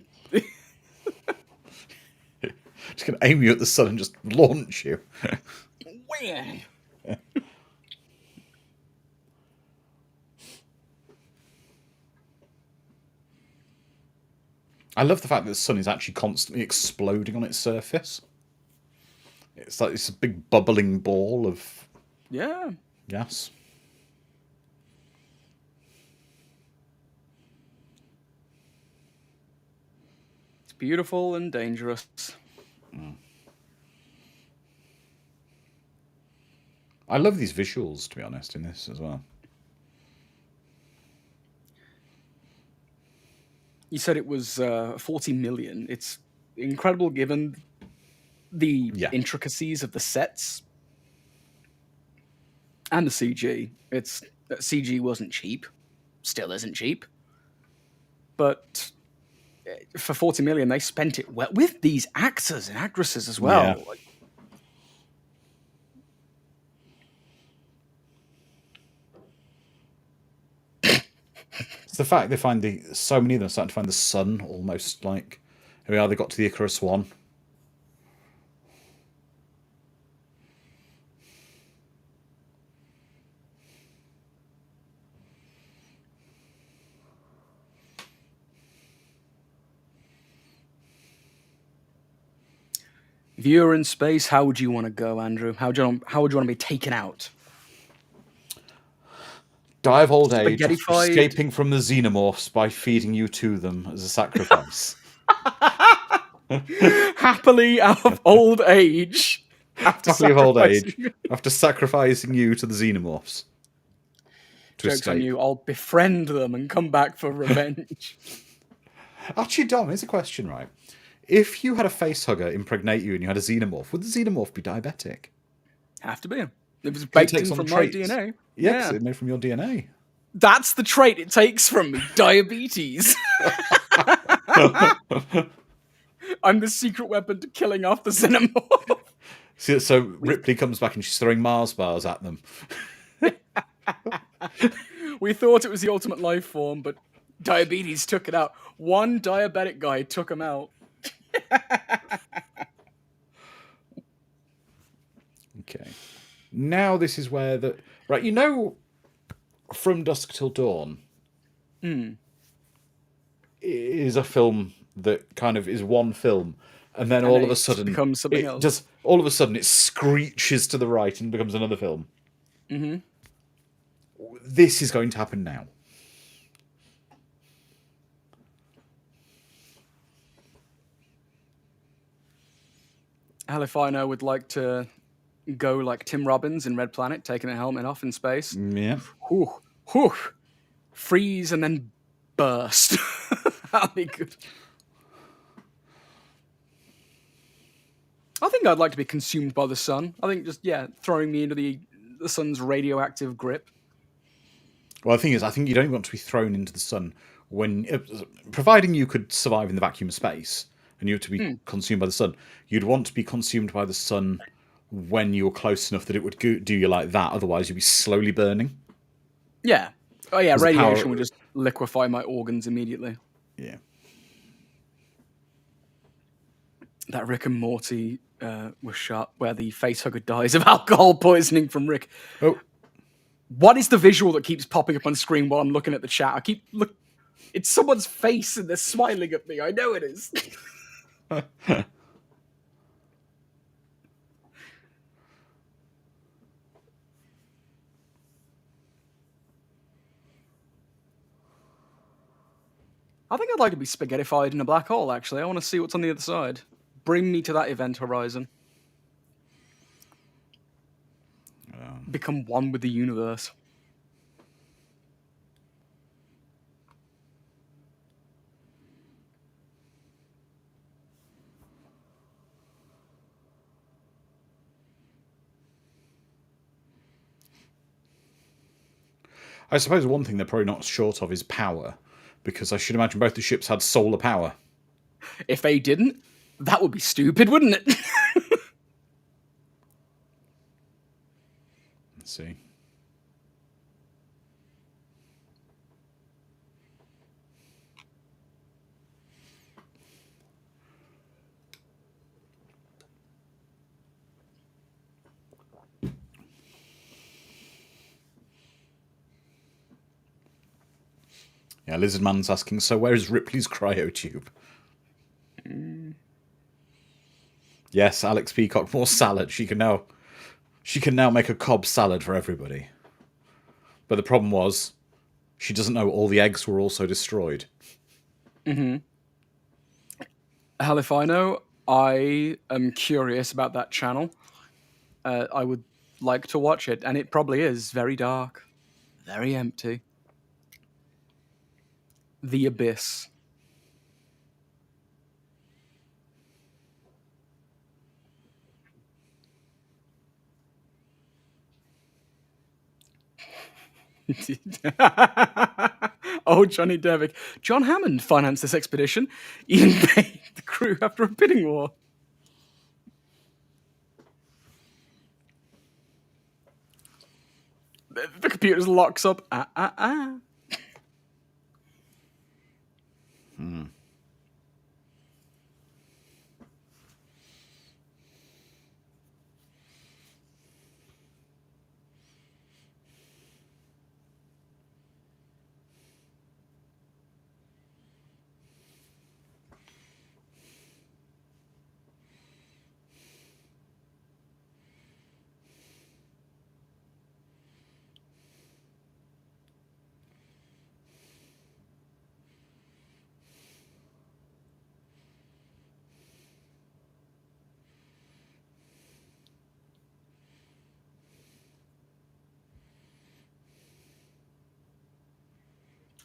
Just going to aim you at the sun and just launch you. Wham! I love the fact that the sun is actually constantly exploding on its surface. It's like it's a big bubbling ball of gas. It's beautiful and dangerous. I love these visuals, to be honest, in this as well. You said it was 40 million. It's incredible given the intricacies of the sets and the CG. CG wasn't cheap, still isn't cheap, but for 40 million, they spent it well with these actors and actresses as well. Yeah. It's the fact they find so many of them starting to find the sun almost like, here we are, they got to the Icarus One. If you were in space, how would you want to go, Andrew? How would you want to be taken out? Die of old age after Spaghettified. escaping from the xenomorphs by feeding you to them as a sacrifice. Happily out of old age. Happily of old age after sacrificing you to the xenomorphs. To Joke's escape. on you. I'll befriend them and come back for revenge. Actually, Dom, here's a question, right? If you had a facehugger impregnate you and you had a xenomorph, would the xenomorph be diabetic? Have to be. It was 'Cause baked it takes in on the from my traits. DNA. Yeah, 'cause it's made from your DNA. That's the trait it takes from me. Diabetes. I'm the secret weapon to killing off the xenomorph. So Ripley comes back and she's throwing Mars bars at them. We thought it was the ultimate life form, but diabetes took it out. One diabetic guy took him out. Okay. Now this is where the... Right, you know From Dusk Till Dawn is a film that kind of is one film, and then all of a sudden becomes something else. All of a sudden it screeches to the right and becomes another film. Mm-hmm. This is going to happen now. Hell if I know would like to go like Tim Robbins in Red Planet, taking a helmet off in space. Yeah. Whew, whew. Freeze and then burst. That'd be good. I think I'd like to be consumed by the sun. I think just, throwing me into the sun's radioactive grip. Well, the thing is, I think you don't want to be thrown into the sun when... providing you could survive in the vacuum of space and you were to be consumed by the sun, you'd want to be consumed by the sun when you're close enough that it would do you like that. Otherwise, you'd be slowly burning. Yeah. Oh, yeah, the radiation power- would just liquefy my organs immediately. Yeah. That Rick and Morty was shot where the facehugger dies of alcohol poisoning from Rick. Oh, What is the visual that keeps popping up on screen while I'm looking at the chat? It's someone's face and they're smiling at me. I know it is. I think I'd like to be spaghettified in a black hole, actually. I want to see what's on the other side. Bring me to that event horizon. Become one with the universe. I suppose one thing they're probably not short of is power, because I should imagine both the ships had solar power. If they didn't, that would be stupid, wouldn't it? Let's see. Yeah, Lizardman's asking, so where is Ripley's cryotube? Yes, Alex Peacock, more salad. She can now make a Cobb salad for everybody. But the problem was, she doesn't know all the eggs were also destroyed. Hell if I know. I am curious about that channel. I would like to watch it, and it probably is very dark, very empty. The Abyss. Oh, Johnny Devick. John Hammond financed this expedition, even paid the crew after a bidding war. The computer just locks up.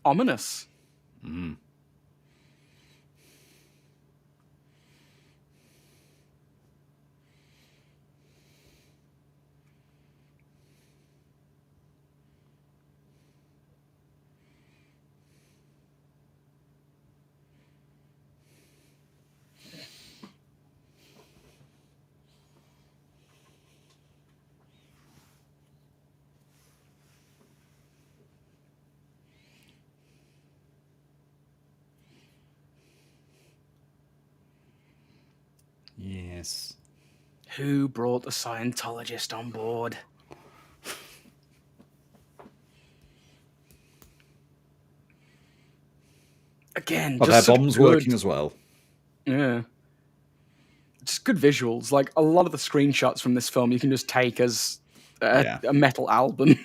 Ominous. Yes. Who brought the Scientologist on board? Again, But just their such bomb's good, working as well. Yeah. Just good visuals. Like, a lot of the screenshots from this film you can just take as a metal album.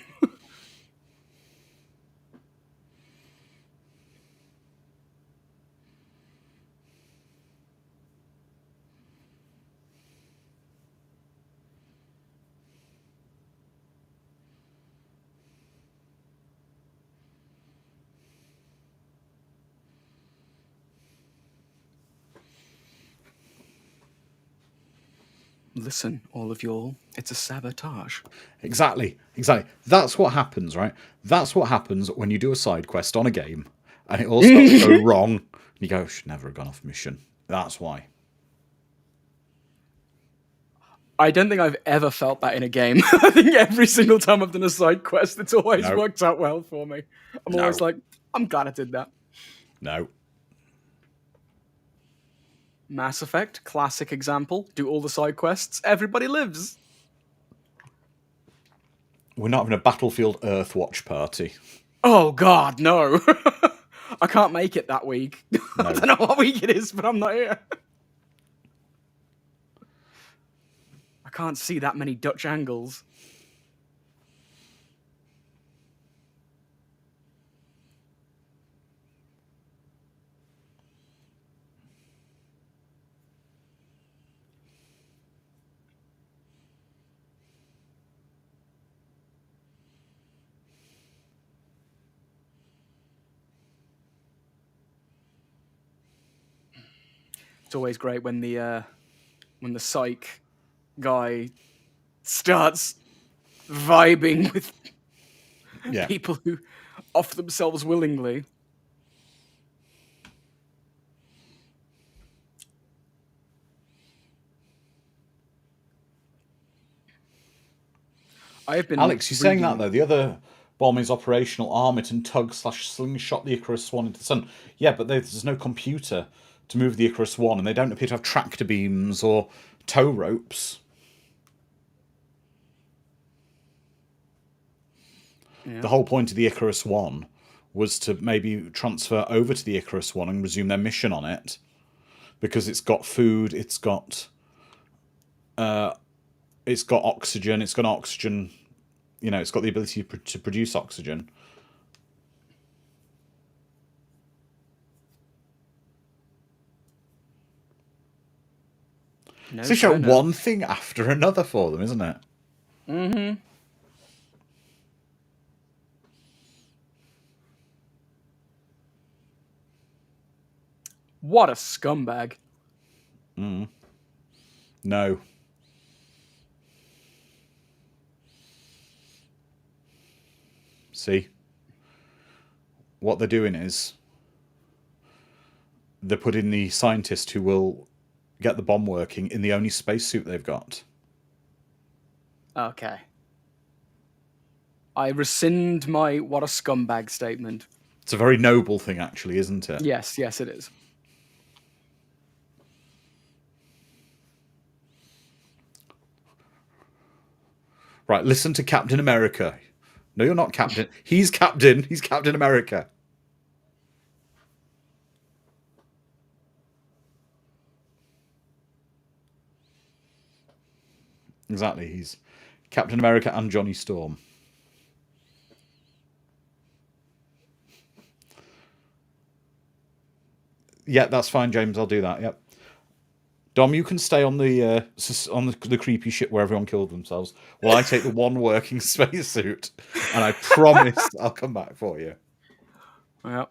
Listen, all of y'all, it's a sabotage. Exactly. That's what happens, right? That's what happens when you do a side quest on a game and it all starts to go wrong. You go, should never have gone off mission. That's why. I don't think I've ever felt that in a game. I think every single time I've done a side quest, it's always worked out well for me. I'm always like, I'm glad I did that. No. Mass Effect, classic example. Do all the side quests, everybody lives. We're not having a Battlefield Earth watch party. Oh God, no. I can't make it that week. No. I don't know what week it is, but I'm not here. I can't see that many Dutch angles. It's always great when the psych guy starts vibing with people who offer themselves willingly. Alex, you're saying that though. The other bomb is operational. Arm it and tug / slingshot the Icarus One into the sun. Yeah, but there's no computer to move the Icarus One, and they don't appear to have tractor beams or tow ropes. Yeah. The whole point of the Icarus One was to maybe transfer over to the Icarus One and resume their mission on it, because it's got food, it's got oxygen, it's got oxygen, you know, it's got the ability to produce oxygen. It's just one thing after another for them, isn't it? Mm-hmm. What a scumbag. No. See? What they're doing is they're putting the scientist who will get the bomb working in the only spacesuit they've got. Okay. I rescind my what a scumbag statement. It's a very noble thing, actually, isn't it? Yes, it is. Right, listen to Captain America. No, you're not Captain. He's Captain. He's Captain America. Exactly, he's Captain America and Johnny Storm. Yeah, that's fine, James. I'll do that. Yep. Dom, you can stay on the creepy ship where everyone killed themselves, while I take the one working spacesuit, and I promise I'll come back for you. Yeah.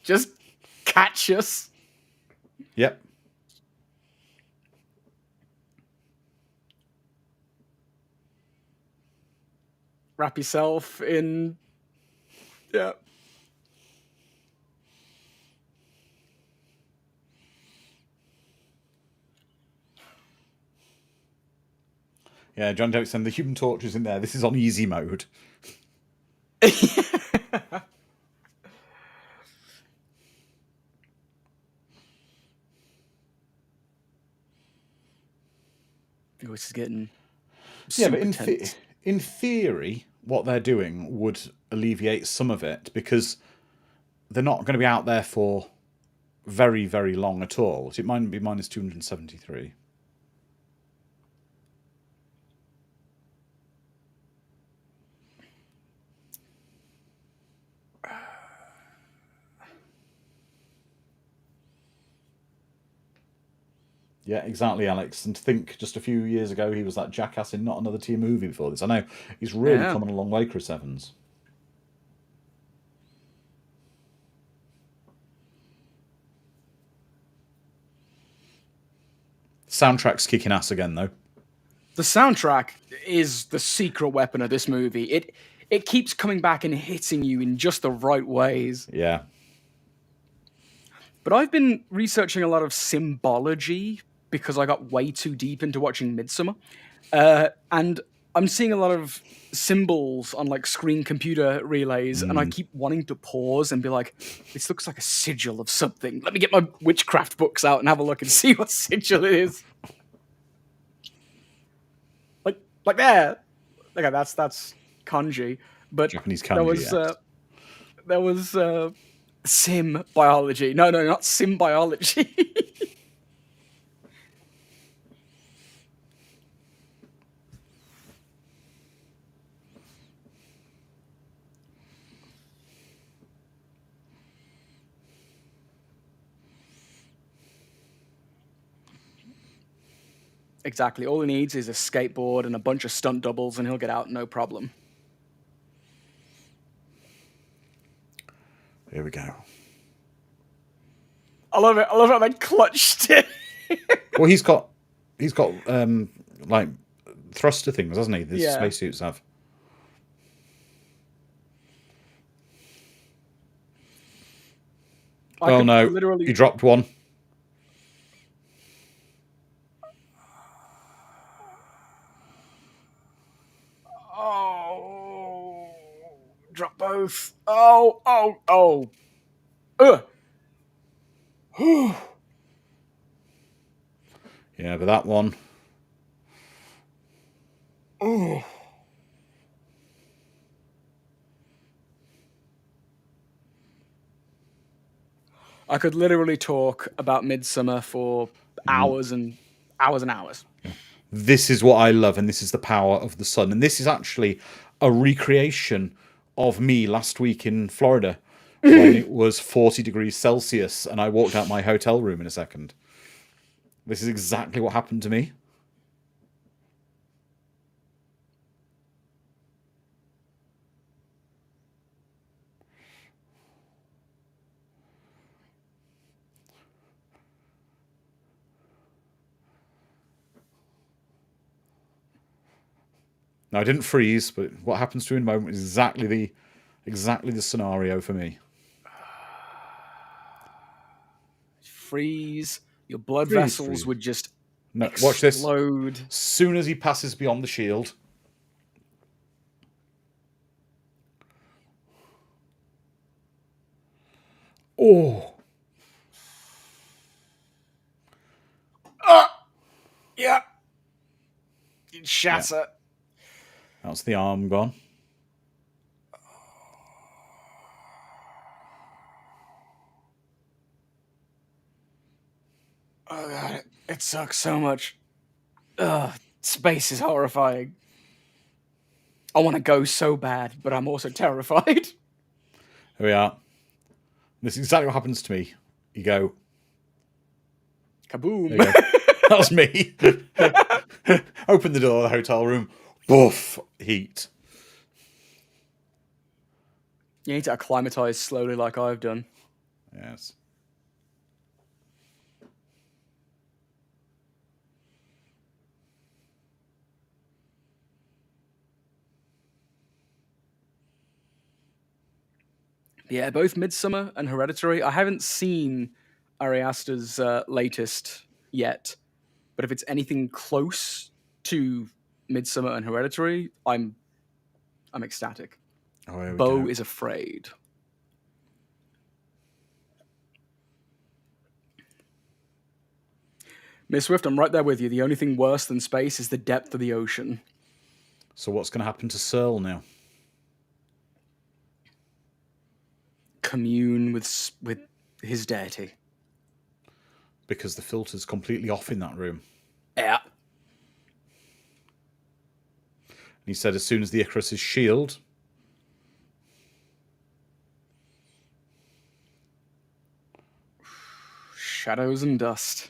Just catch us. Yep. Wrap yourself in. Yeah. Yeah, John Jokes and the Human Torch is in there. This is on easy mode. This is getting Yeah, super but tense. in theory, what they're doing would alleviate some of it because they're not going to be out there for very, very long at all. So it might be minus 273. Yeah, exactly, Alex. And to think just a few years ago he was that jackass in Not Another Teen Movie before this. I know he's really Yeah. coming a long way, Chris Evans. Soundtrack's kicking ass again, though. The soundtrack is the secret weapon of this movie. It keeps coming back and hitting you in just the right ways. Yeah. But I've been researching a lot of symbology because I got way too deep into watching Midsummer. And I'm seeing a lot of symbols on like screen computer relays, and I keep wanting to pause and be like, this looks like a sigil of something. Let me get my witchcraft books out and have a look and see what sigil it is. Like there. Okay, that's kanji. But Japanese kanji, there was sim biology. No, not sim biology. Exactly. All he needs is a skateboard and a bunch of stunt doubles, and he'll get out no problem. Here we go. I love it. I love how they clutched it. Well, he's got like thruster things, hasn't he? The Yeah. spacesuits have. Oh no! Literally... He dropped one. Oh, drop both. Oh. Ugh. Yeah, but that one. Oh. I could literally talk about Midsummer for hours and hours and hours. This is what I love, and this is the power of the sun. And this is actually a recreation of me last week in Florida when it was 40 degrees Celsius and I walked out my hotel room in a second. This is exactly what happened to me. Now I didn't freeze, but what happens to me in a moment is exactly the scenario for me. Freeze. Your blood vessels would just explode. Watch this. As soon as he passes beyond the shield. Oh. Yeah. You'd shatter. That's the arm gone. Oh god, it sucks so much. Ugh, space is horrifying. I want to go so bad, but I'm also terrified. Here we are. This is exactly what happens to me. You go, Kaboom. there you go. That was me. Open the door of the hotel room. Boof. Heat. You need to acclimatise slowly like I've done. Yes. Yeah, both Midsummer and Hereditary. I haven't seen Ari Aster's latest yet, but if it's anything close to Midsummer and Hereditary, I'm ecstatic. Oh, here we Bo go. is afraid. Miss Swift, I'm right there with you. The only thing worse than space is the depth of the ocean. So what's going to happen to Searle now? Commune with his deity. Because the filter's completely off in that room. Yeah. And he said as soon as the Icarus' shield... Shadows and dust.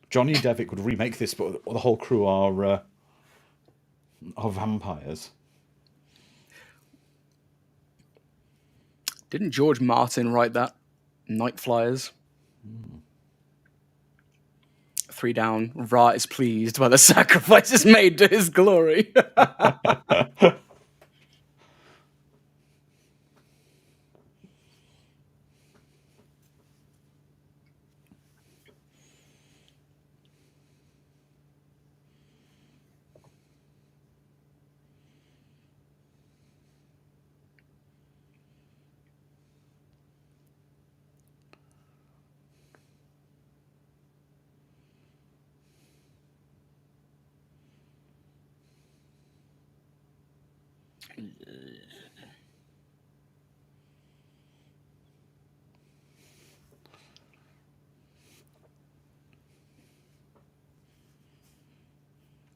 Johnny Devitt could remake this, but the whole crew are vampires. Didn't George Martin write that? Night Flyers. 3 down. Ra is pleased by the sacrifices made to his glory.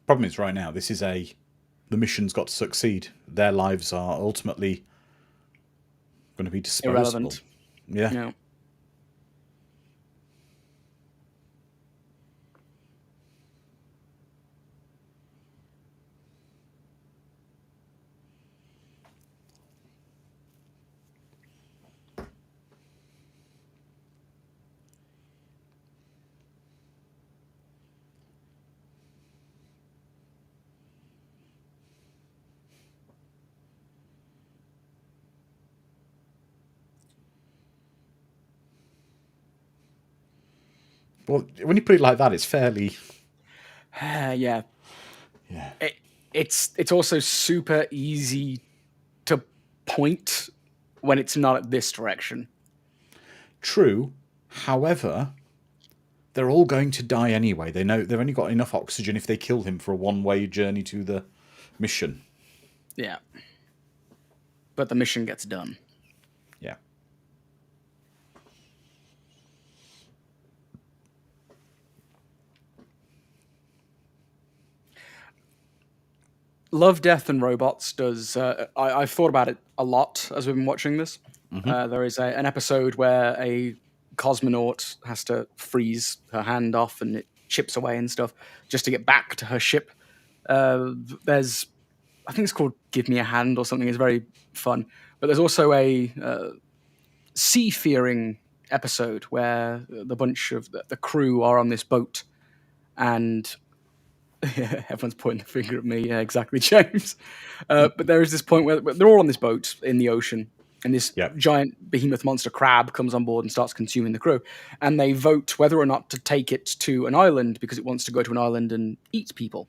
Problem is, right now, the mission's got to succeed. Their lives are ultimately going to be disposable. Irrelevant. Yeah. No. Well, when you put it like that, it's fairly... Yeah. Yeah. It's also super easy to point when it's not at this direction. True. However, they're all going to die anyway. They know they've only got enough oxygen if they kill him for a one-way journey to the mission. Yeah. But the mission gets done. Yeah. Love, Death, and Robots does... I've thought about it a lot as we've been watching this. There is an episode where a cosmonaut has to freeze her hand off and it chips away and stuff just to get back to her ship. There's... I think it's called Give Me a Hand or something. It's very fun. But there's also a seafaring episode where the bunch of the crew are on this boat and Yeah, everyone's pointing the finger at me. Yeah, exactly, James. But there is this point where they're all on this boat in the ocean, and this Yep. giant behemoth monster crab comes on board and starts consuming the crew. And they vote whether or not to take it to an island because it wants to go to an island and eat people.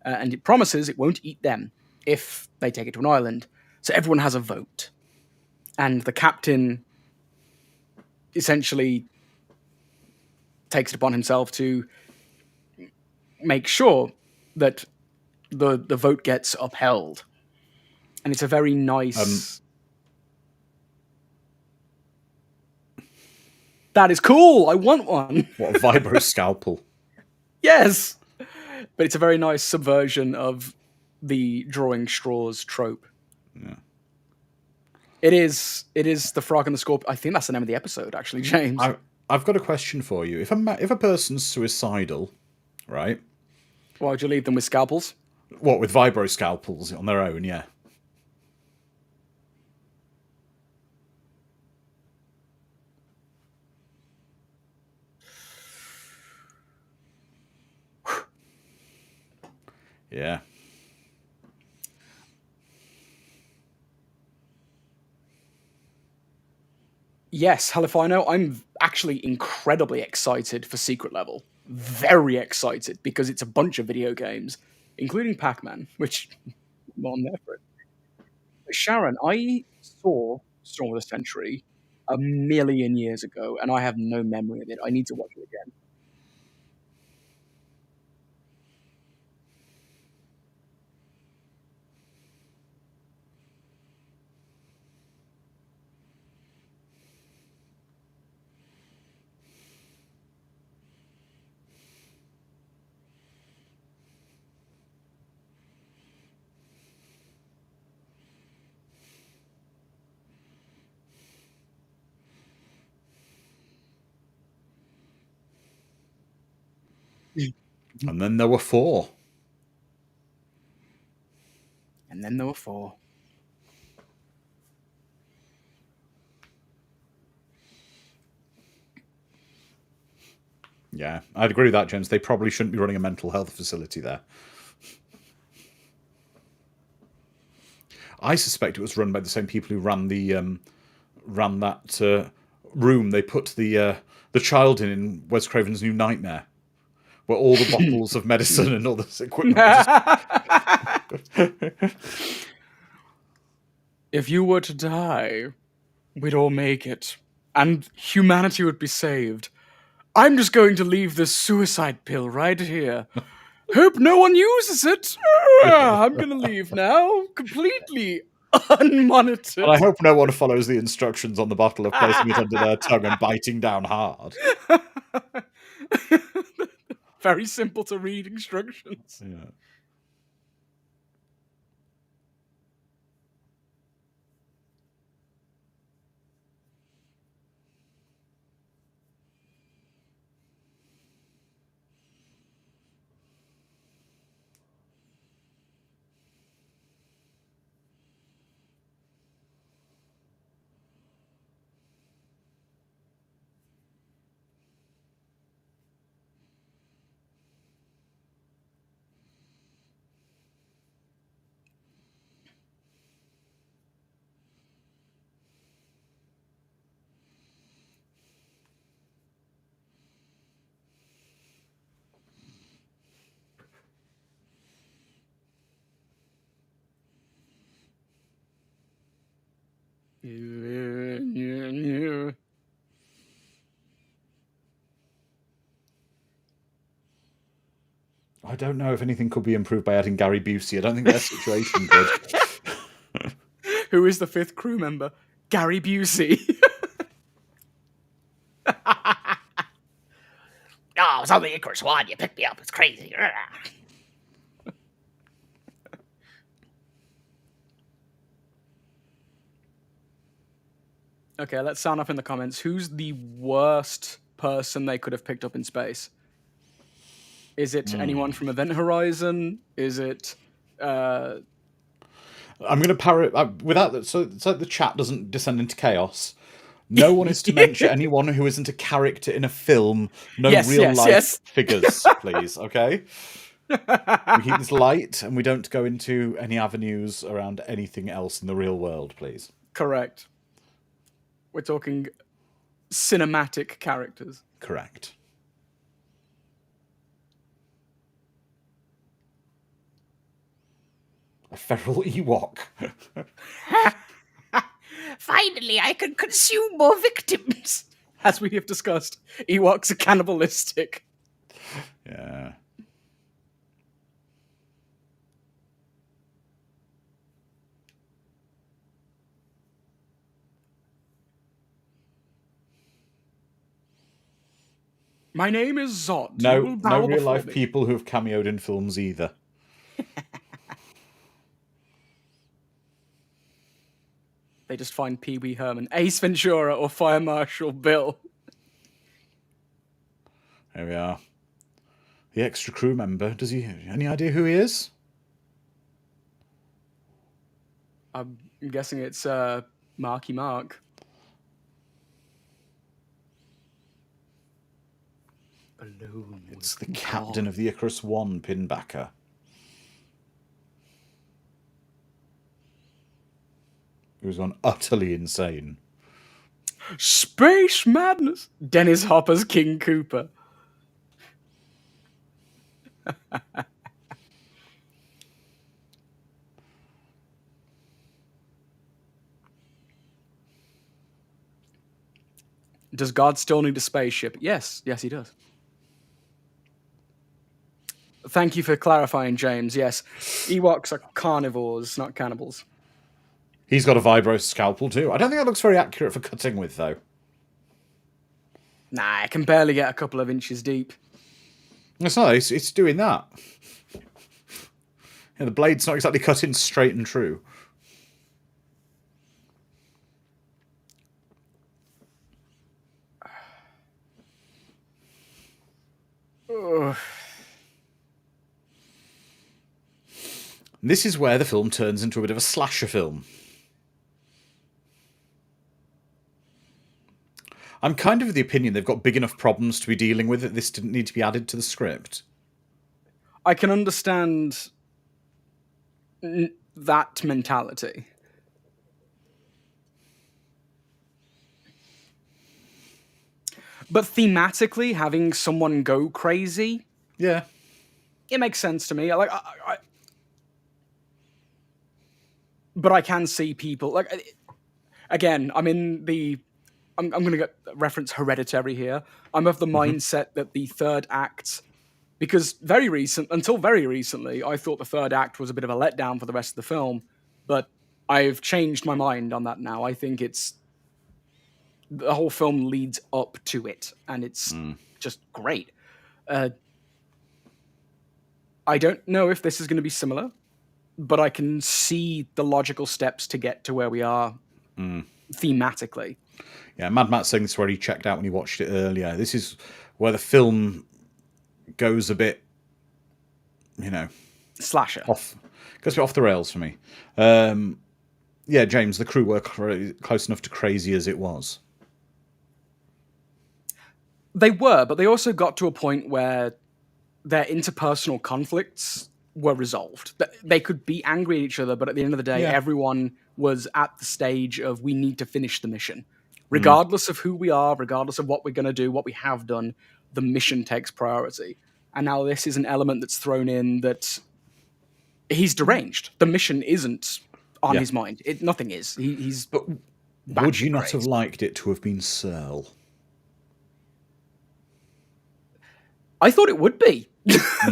And it promises it won't eat them if they take it to an island. So everyone has a vote. And the captain essentially takes it upon himself to make sure that the vote gets upheld. And it's a very nice... That is cool! I want one! What a vibro scalpel. Yes! But it's a very nice subversion of the drawing straws trope. Yeah. It is the frog and the scorpion. I think that's the name of the episode, actually, James. I've got a question for you. If a person's suicidal, right? Why would you leave them with scalpels? What, with vibro scalpels on their own? Yeah. Yeah. Yes, Halifino, I'm actually incredibly excited for Secret Level. Very excited, because it's a bunch of video games, including Pac-Man, which I'm on there for it. Sharon, I saw Storm of the Century a million years ago, and I have no memory of it. I need to watch it again. And then there were 4. And then there were 4. Yeah, I'd agree with that, James. They probably shouldn't be running a mental health facility there. I suspect it was run by the same people who ran that room they put the child in Wes Craven's New Nightmare, where all the bottles of medicine and all this equipment. If you were to die, we'd all make it, and humanity would be saved. I'm just going to leave this suicide pill right here. Hope no one uses it. I'm going to leave now, completely unmonitored. But I hope no one follows the instructions on the bottle of placing it under their tongue and biting down hard. Very simple to read instructions. Yeah. I don't know if anything could be improved by adding Gary Busey. I don't think their situation good. Who is the 5th crew member? Gary Busey. Oh, it's only Icarus One. You picked me up. It's crazy. Okay, let's sound up in the comments. Who's the worst person they could have picked up in space? Is it anyone from Event Horizon? Is it... I'm going to parrot without that, so the chat doesn't descend into chaos. No one is to mention anyone who isn't a character in a film. No Yes, real yes, life yes. figures, please. Okay. We keep this light, and we don't go into any avenues around anything else in the real world, please. Correct. We're talking cinematic characters. Correct. A feral Ewok. Finally, I can consume more victims. As we have discussed, Ewoks are cannibalistic. Yeah. My name is Zod. You No, will bow no real before life me. people who have cameoed in films either. They just find Pee Wee Herman, Ace Ventura, or Fire Marshal Bill. There we are. The extra crew member. Does he? Any idea who he is? I'm guessing it's Marky Mark. Alone. It's the captain of the Icarus One, Pinbacker. Who's gone utterly insane. Space Madness. Dennis Hopper's King Cooper. Does God still need a spaceship? Yes, he does. Thank you for clarifying, James. Yes, Ewoks are carnivores, not cannibals. He's got a vibro scalpel too. I don't think that looks very accurate for cutting with, though. Nah, I can barely get a couple of inches deep. It's nice. It's doing that. Yeah, the blade's not exactly cut in straight and true. Ugh. This is where the film turns into a bit of a slasher film. I'm kind of of the opinion they've got big enough problems to be dealing with that this didn't need to be added to the script. I can understand that mentality. But thematically, having someone go crazy, Yeah. it makes sense to me. Like, but I can see people like. Again, I'm in the. I'm going to reference Hereditary here. I'm of the mindset that the third act, because until very recently, I thought the third act was a bit of a letdown for the rest of the film, but I've changed my mind on that now. I think the whole film leads up to it, and it's just great. I don't know if this is going to be similar, but I can see the logical steps to get to where we are thematically. Yeah, Mad Matt's saying this is where he checked out when he watched it earlier. This is where the film goes a bit, Slasher. Goes a bit off the rails for me. Yeah, James, the crew were close enough to crazy as it was. They were, but they also got to a point where their interpersonal conflicts were resolved. They could be angry at each other, but at the end of the day, everyone was at the stage of we need to finish the mission. Regardless of who we are, regardless of what we're going to do, what we have done, the mission takes priority. And now this is an element that's thrown in that he's deranged. The mission isn't on his mind. Nothing is. He's. But would you not have liked it to have been Searle? I thought it would be.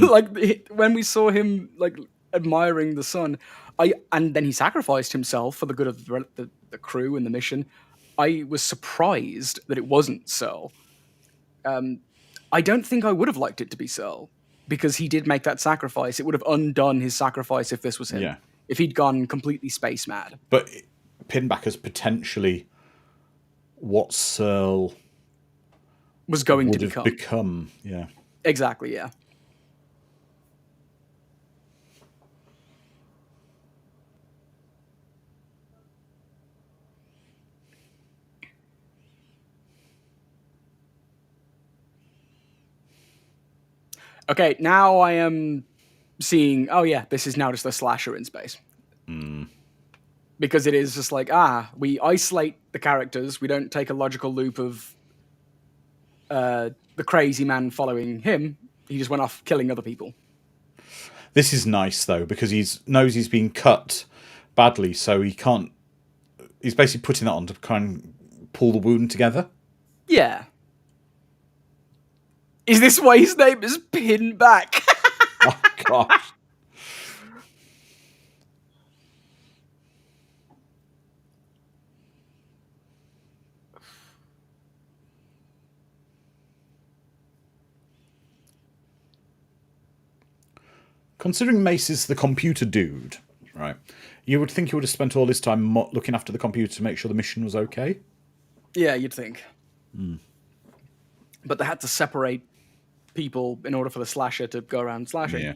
Like when we saw him like admiring the sun, and then he sacrificed himself for the good of the crew and the mission. I was surprised that it wasn't Searle. I don't think I would have liked it to be Searle because he did make that sacrifice. It would have undone his sacrifice if this was him. Yeah. If he'd gone completely space mad. But Pinbacker's potentially what Searle was going would to have become. Yeah. Exactly, yeah. Okay, now I am seeing, oh yeah, this is now just a slasher in space. Because it is just like, we isolate the characters, we don't take a logical loop of the crazy man following him. He just went off killing other people. This is nice though, because knows he's been cut badly, so he can't. He's basically putting that on to kind of pull the wound together. Yeah. Is this why his name is Pinback? Oh gosh. Considering Mace is the computer dude, right? You would think he would have spent all his time looking after the computer to make sure the mission was okay. Yeah, you'd think. But they had to separate people in order for the slasher to go around slashing. Yeah.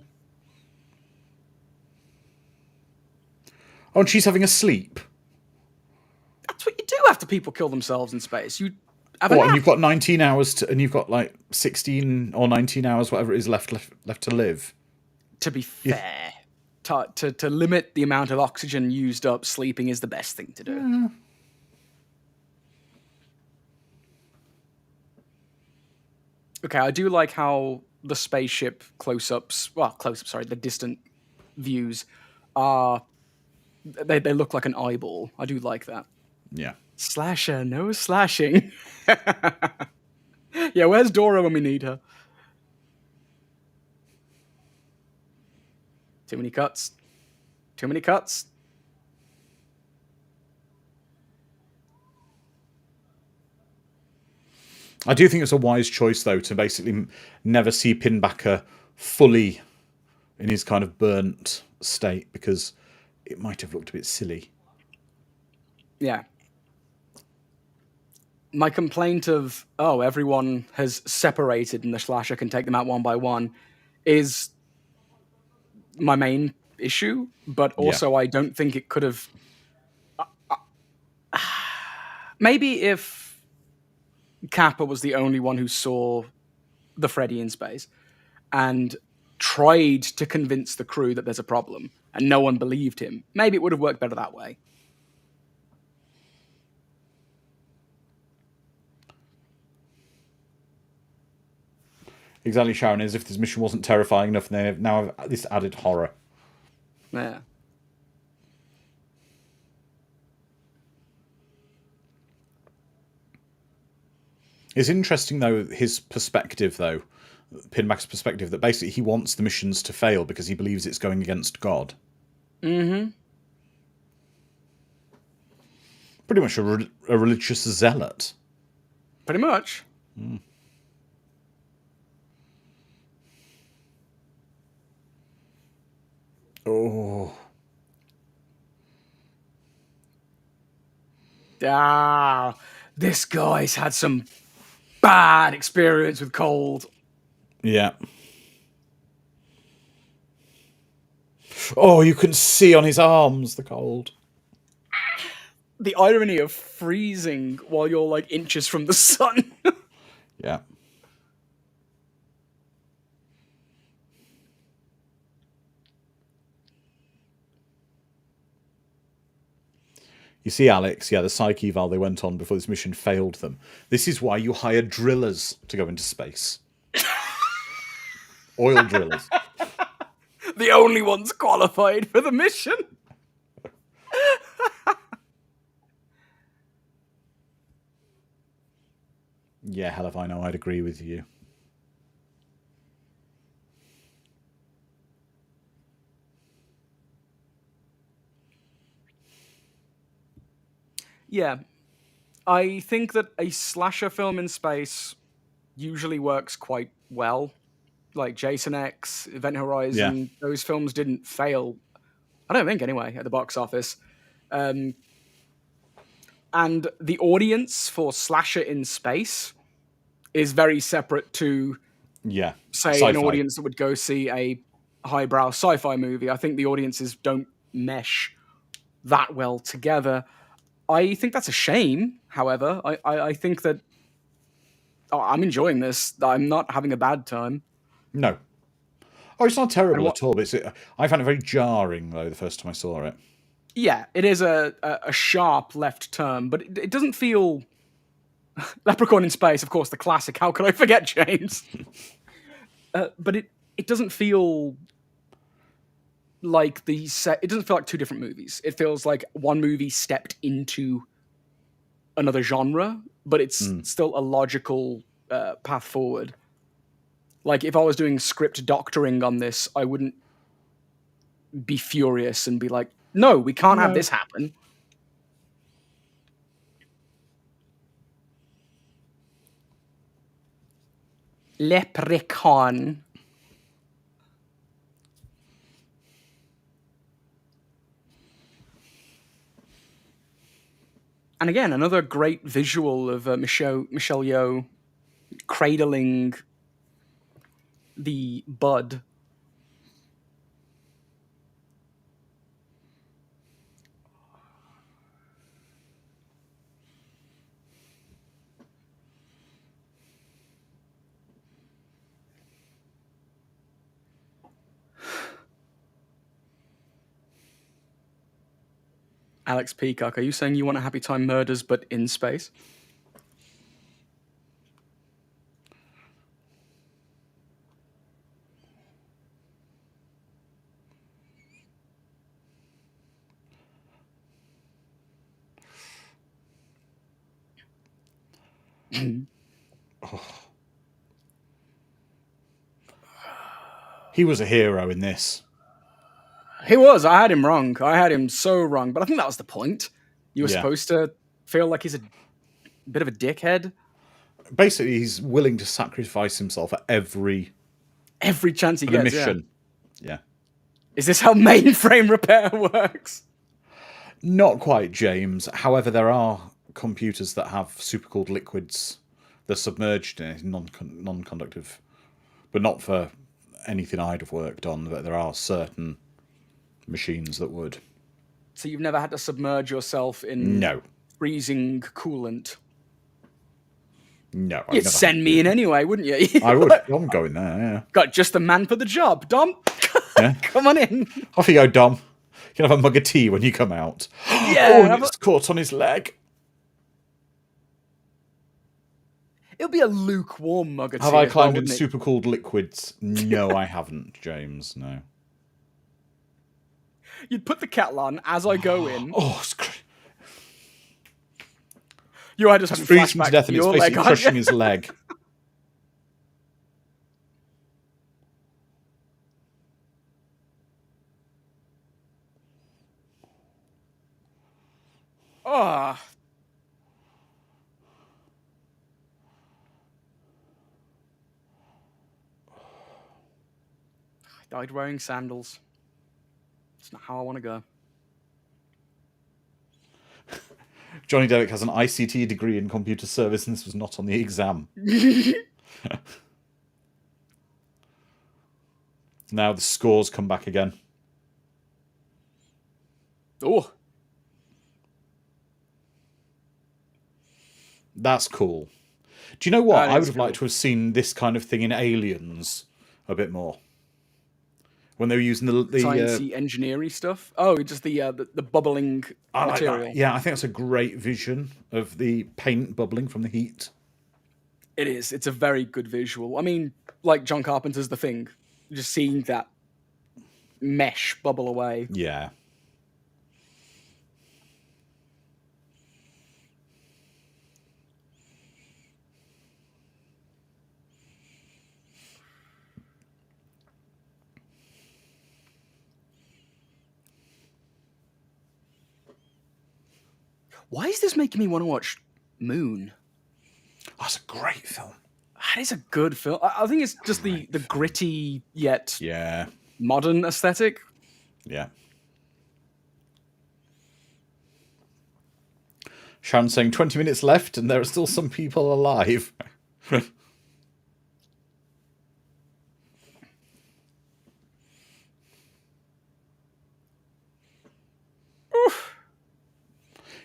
Oh, and she's having a sleep. That's what you do after people kill themselves in space. You have a What? nap. And you've got 19 hours and you've got like 16 or 19 hours, whatever it is left to live. To be fair, to limit the amount of oxygen used up, sleeping is the best thing to do. Okay, I do like how the spaceship the distant views are, they look like an eyeball. I do like that. Yeah. Slasher, no slashing. Yeah, where's Dora when we need her? Too many cuts. Too many cuts. I do think it's a wise choice, though, to basically never see Pinbacker fully in his kind of burnt state, because it might have looked a bit silly. Yeah. My complaint of, everyone has separated and the slasher can take them out one by one is my main issue, but also I don't think it could have... maybe if Kappa was the only one who saw the Freddy in space and tried to convince the crew that there's a problem and no one believed him, maybe it would have worked better that way. Exactly, Sharon, as if this mission wasn't terrifying enough, and they now have this added horror. Yeah. It's interesting, though, his perspective, though, Pinback's perspective, that basically he wants the missions to fail because he believes it's going against God. Mm-hmm. Pretty much a religious zealot. Pretty much. Oh. This guy's had some bad experience with cold. Yeah. Oh, you can see on his arms the cold. The irony of freezing while you're like inches from the sun. Yeah. You see, Alex, the psych eval they went on before this mission failed them. This is why you hire drillers to go into space. Oil drillers. The only ones qualified for the mission. Yeah, hell if I know, I'd agree with you. Yeah. I think that a slasher film in space usually works quite well. Like Jason X, Event Horizon, those films didn't fail. I don't think, anyway, at the box office. And the audience for slasher in space is very separate to, say, sci-fi. an audience that would go see a highbrow sci-fi movie. I think the audiences don't mesh that well together. I think that's a shame, however. I think that I'm enjoying this. I'm not having a bad time. No. Oh, it's not terrible what- at all. But I found it very jarring though the first time I saw it. Yeah, it is a sharp left turn, but it doesn't feel. Leprechaun in Space, of course, the classic. How could I forget, James? But it doesn't feel like it doesn't feel like two different movies. It feels like one movie stepped into another genre, but it's still a logical path forward. Like, if I was doing script doctoring on this, I wouldn't be furious and be like, no, we can't have this happen. Leprechaun. And again, another great visual of Michelle Yeoh cradling the bud. Alex Peacock, are you saying you want a Happy Time Murders but in space? He was a hero in this. He was. I had him wrong. I had him so wrong. But I think that was the point. You were Yeah. supposed to feel like he's a bit of a dickhead. Basically, he's willing to sacrifice himself at every chance he gets. mission. Yeah. Is this how mainframe repair works? Not quite, James. However, there are computers that have supercooled liquids. They're submerged in non-conductive, but not for anything I'd have worked on. But there are certain machines that would. So you've never had to submerge yourself in No. freezing coolant? No. You'd send me in anyway, wouldn't you? I would. I'm going there, yeah. Got just the man for the job. Dom, Yeah. come on in. Off you go, Dom. You can have a mug of tea when you come out. Yeah. Oh, and it's caught on his leg. It'll be a lukewarm mug of tea. Have I climbed in wouldn't it? supercooled liquids? No, I haven't, James. No. You'd put the kettle on as I go in. Oh, it's crazy. You are just having Freezing to flashbacks death and it's your basically leg, crushing aren't you? his leg. Oh. I died wearing sandals. It's not how I want to go. Johnny Derrick has an ICT degree in computer service and this was not on the exam. Now the scores come back again. Oh. That's cool. Do you know what? That I would is have liked to have seen this kind of thing in Aliens a bit more. When they were using the Sciencey engineering stuff. Oh, just the bubbling I like material. that. Yeah, I think that's a great vision of the paint bubbling from the heat. It is. It's a very good visual. I mean, like John Carpenter's The Thing. Just seeing that mesh bubble away. Yeah. Why is this making me want to watch Moon? That's a great film. That is a good film. I think it's just the gritty yet Yeah. modern aesthetic. Yeah. Sharon saying 20 minutes left and there are still some people alive.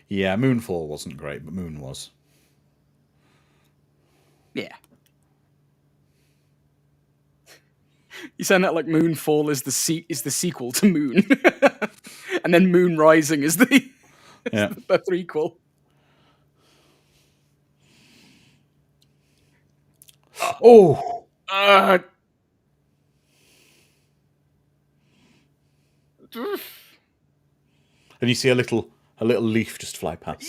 Yeah, Moonfall wasn't great, but Moon was. Yeah. You saying that like Moonfall is the sequel to Moon, and then Moon Rising is the Yeah. the threequel. Oh, Uh, and you see a little leaf just fly past.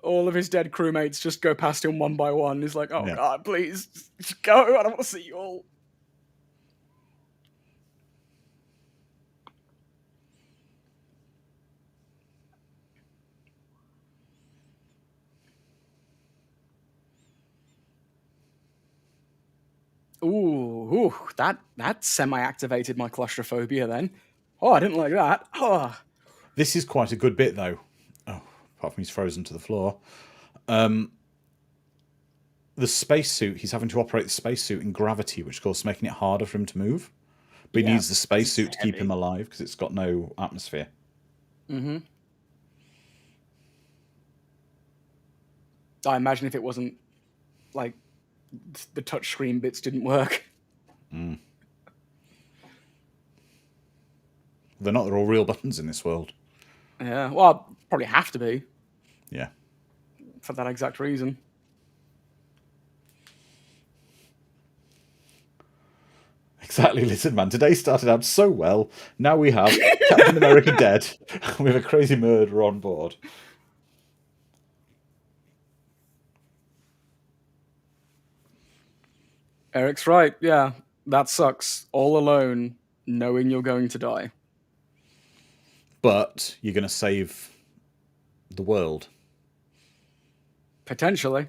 all of his dead crewmates just go past him one by one. He's like, "Oh Yeah. God, please, just go! I don't want to see you all." Ooh, that semi-activated my claustrophobia then. Oh, I didn't like that. Oh, This is quite a good bit, though. Oh, apart from he's frozen to the floor. The spacesuit, he's having to operate the spacesuit in gravity, which of course is making it harder for him to move. But he Yeah, needs the spacesuit to keep heavy. him alive because it's got no atmosphere. I imagine if it wasn't like the touchscreen bits didn't work. They're not. They're all real buttons in this world. Yeah, well, I'd probably have to be Yeah. for that exact reason. Exactly, Lizard Man. Today started out so well. Now we have Captain America dead. We have a crazy murderer on board. Eric's right. Yeah, that sucks. All alone, knowing you're going to die. But you're going to save the world. Potentially.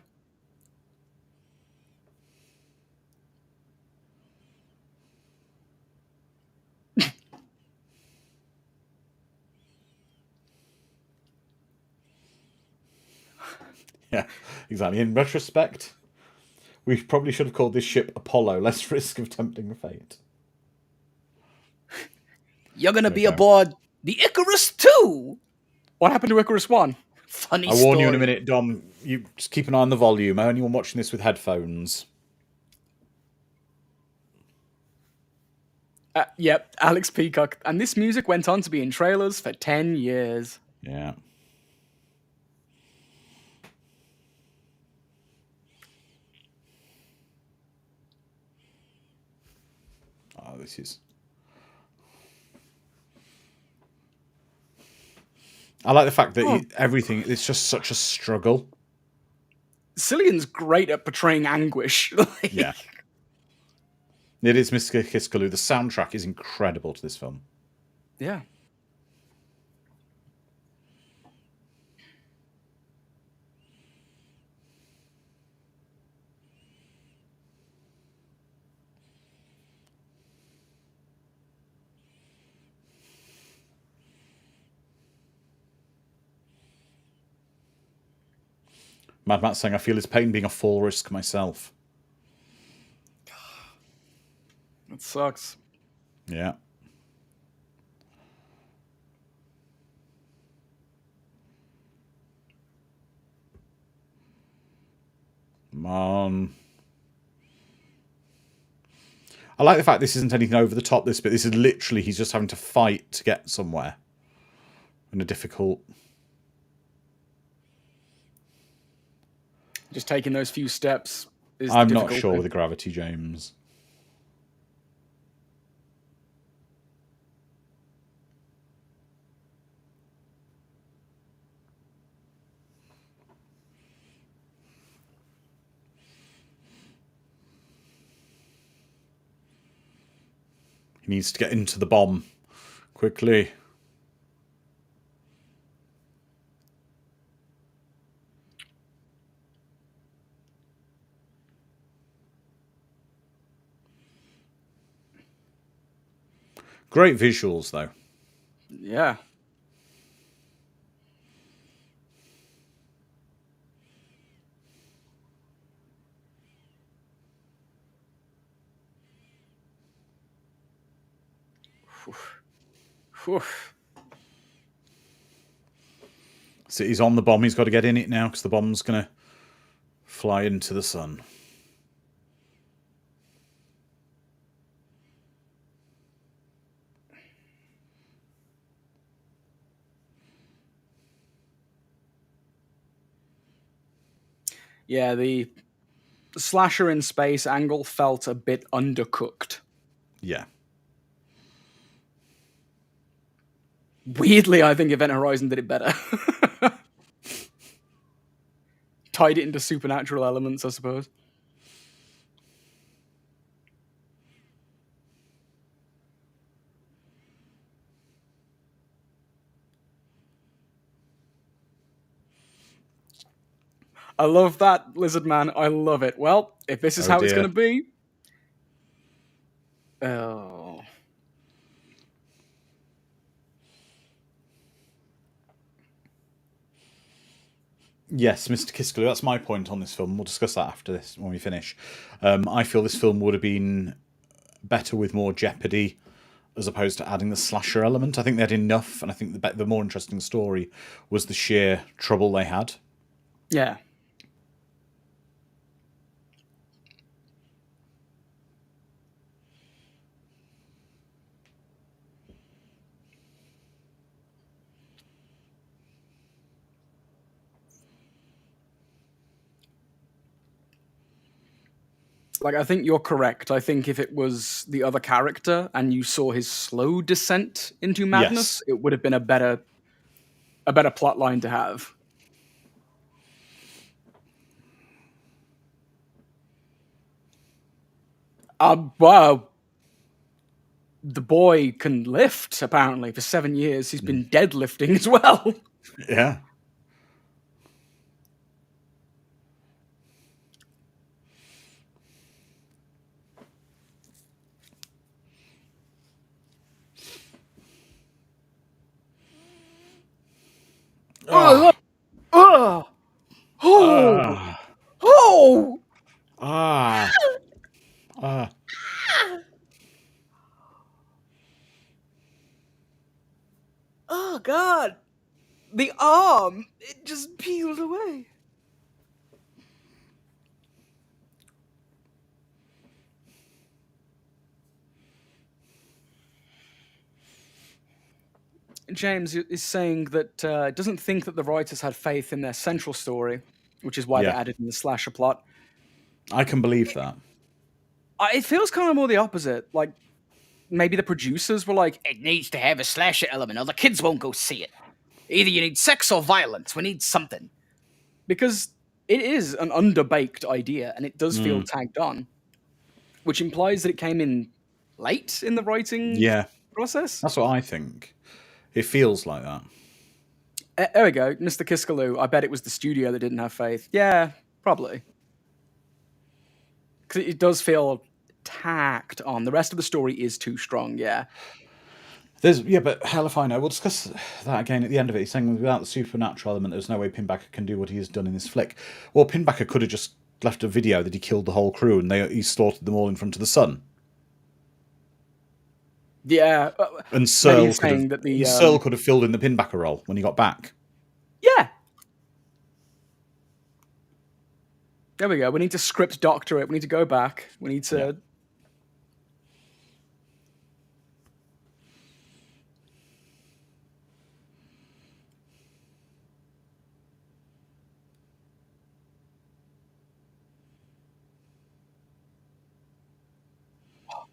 Yeah, exactly. In retrospect, we probably should have called this ship Apollo. Less risk of tempting fate. You're gonna be go. aboard the Icarus too. What happened to Icarus 1? Funny I story. warn you in a minute, Dom. You just keep an eye on the volume. Anyone watching this with headphones. Yep, Alex Peacock. And this music went on to be in trailers for 10 years. Yeah. Oh, this is. I like the fact that everything. It's just such a struggle. Cillian's great at portraying anguish. Like, Yeah. It is Mr. Kiskalu. The soundtrack is incredible to this film. Yeah. Mad Matt saying, I feel his pain being a fall risk myself. It sucks. Yeah. I like the fact this isn't anything over the top, this bit. This is literally, he's just having to fight to get somewhere. In a difficult... Just taking those few steps is I'm the not difficult sure thing. with the gravity, James. He needs to get into the bomb. Quickly. Great visuals, though. Yeah. Whew. So he's on the bomb. He's got to get in it now because the bomb's going to fly into the sun. Yeah, the slasher in space angle felt a bit undercooked. Yeah. Weirdly, I think Event Horizon did it better. Tied it into supernatural elements, I suppose. I love that, Lizard Man. I love it. Well, if this is Oh how it's dear. going to be... Oh... Yes, Mr. Kiskelu, that's my point on this film. We'll discuss that after this when we finish. I feel this film would have been better with more jeopardy as opposed to adding the slasher element. I think they had enough, and I think the more interesting story was the sheer trouble they had. Yeah. Like, I think you're correct. I think if it was the other character and you saw his slow descent into madness, Yes. it would have been a better plot line to have. Wow. The boy can lift, apparently. For 7 years, he's been deadlifting as well. Yeah. Oh, oh, oh, Ah. oh, Ah. Ah. oh, God. The arm, it just peeled away. James is saying that doesn't think that the writers had faith in their central story, which is why they Yeah. added in the slasher plot. I can believe that. It feels kind of more the opposite. Like, maybe the producers were like, It needs to have a slasher element, or the kids won't go see it. Either you need sex or violence. We need something. because it is an underbaked idea and it does feel tagged on, which implies that it came in late in the writing Yeah. process. That's what I think. It feels like that. There we go, Mr. Kiskaloo. I bet it was the studio that didn't have faith. Yeah, probably. Because it does feel tacked on. The rest of the story is too strong, yeah. But hell if I know. We'll discuss that again at the end of it. He's saying without the supernatural element, there's no way Pinbacker can do what he has done in this flick. Well, Pinbacker could have just left a video that he killed the whole crew and he slaughtered them all in front of the sun. Yeah. And Searle saying that the Searle could have filled in the Pinbacker role when he got back. yeah. There we go. We need to script doctor it. We need to go back. We need to. Yeah.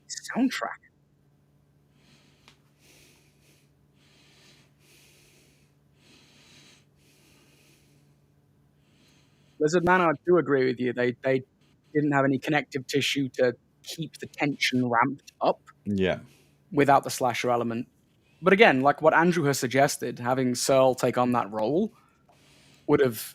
Soundtrack. Lizard Man, I do agree with you. They didn't have any connective tissue to keep the tension ramped up Yeah. without the slasher element. But again, like what Andrew has suggested, having Searle take on that role would have.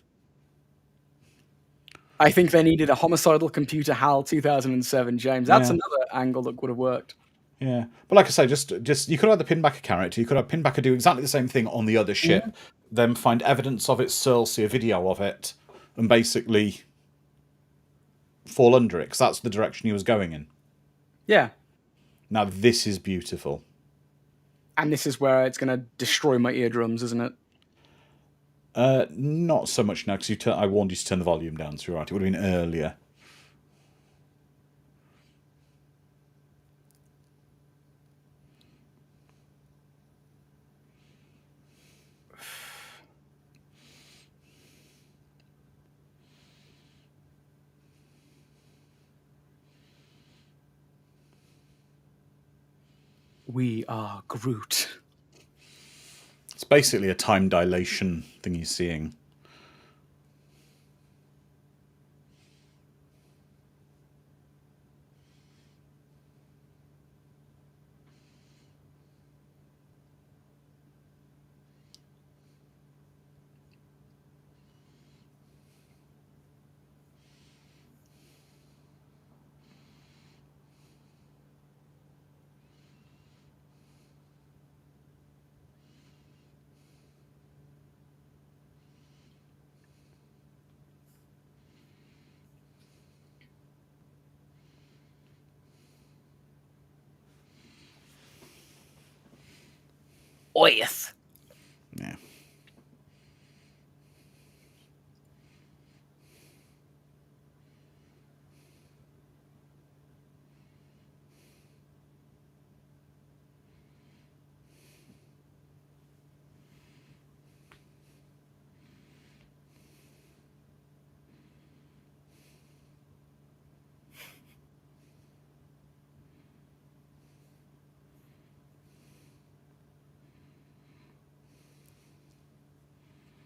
I think they needed a homicidal computer HAL 2007, James. That's Yeah. another angle that would have worked. Yeah. But like I say, just you could have the Pinbacker character. You could have Pinbacker do exactly the same thing on the other ship, then find evidence of it, Searle see a video of it, and basically fall under it, because that's the direction he was going in. Yeah. Now, this is beautiful. And this is where it's going to destroy my eardrums, isn't it? Not so much now, because I warned you to turn the volume down, so you're right. It would have been earlier. We are Groot. It's basically a time dilation thing he's seeing. Oith. Yeah.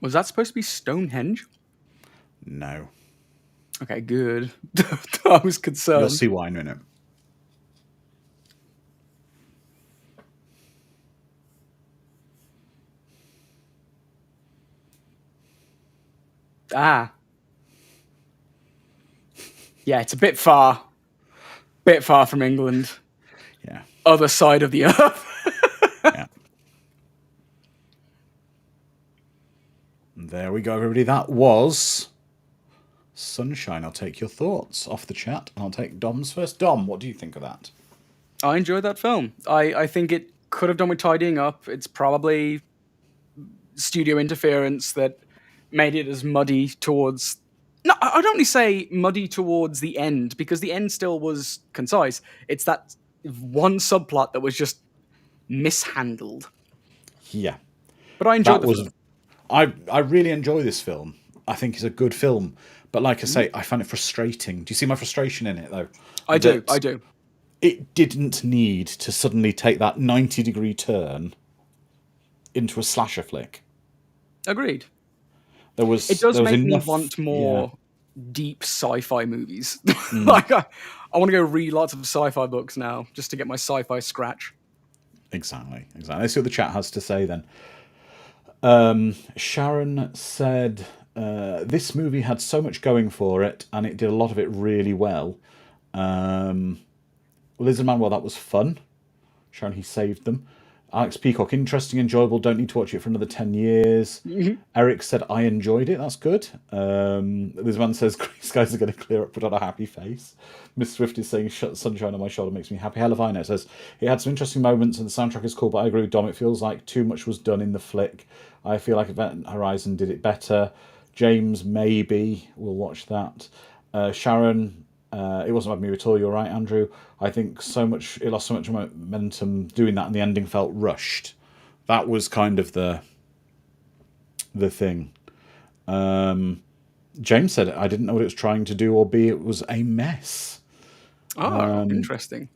Was that supposed to be Stonehenge? No. Okay, good. I was concerned. You'll see why in a minute. Ah. Yeah, it's a bit far. Bit far from England. Yeah. Other side of the earth. Yeah. And there we go, everybody. That was Sunshine. I'll take your thoughts off the chat. I'll take Dom's first. Dom, what do you think of that? I enjoyed that film. I think it could have done with tidying up. It's probably studio interference that made it as muddy towards... No, I'd only say muddy towards the end, because the end still was concise. It's that one subplot that was just mishandled. Yeah. But I enjoyed the film. I really enjoy this film. I think it's a good film. But like I say, I find it frustrating. Do you see my frustration in it, though? I do. It didn't need to suddenly take that 90-degree turn into a slasher flick. Agreed. It does make me want more deep sci-fi movies. Like I want to go read lots of sci-fi books now just to get my sci-fi scratch. Exactly. Let's see what the chat has to say then. Sharon said, this movie had so much going for it, and it did a lot of it really well. Lizardman, well, that was fun. Sharon, he saved them. Alex Peacock, interesting, enjoyable, don't need to watch it for another 10 years. Eric said, I enjoyed it, that's good. Lizardman says, grey skies are going to clear up, put on a happy face. Miss Swift is saying, sunshine on my shoulder makes me happy. Hell of I know says, it had some interesting moments and the soundtrack is cool, but I agree with Dom, it feels like too much was done in the flick. I feel like Event Horizon did it better. James, maybe, we'll watch that. Sharon, it wasn't a bad movie at all, you're right, Andrew. I think it lost so much momentum doing that, and the ending felt rushed. That was kind of the thing. James said, I didn't know what it was trying to do, or B, it was a mess. Oh, interesting.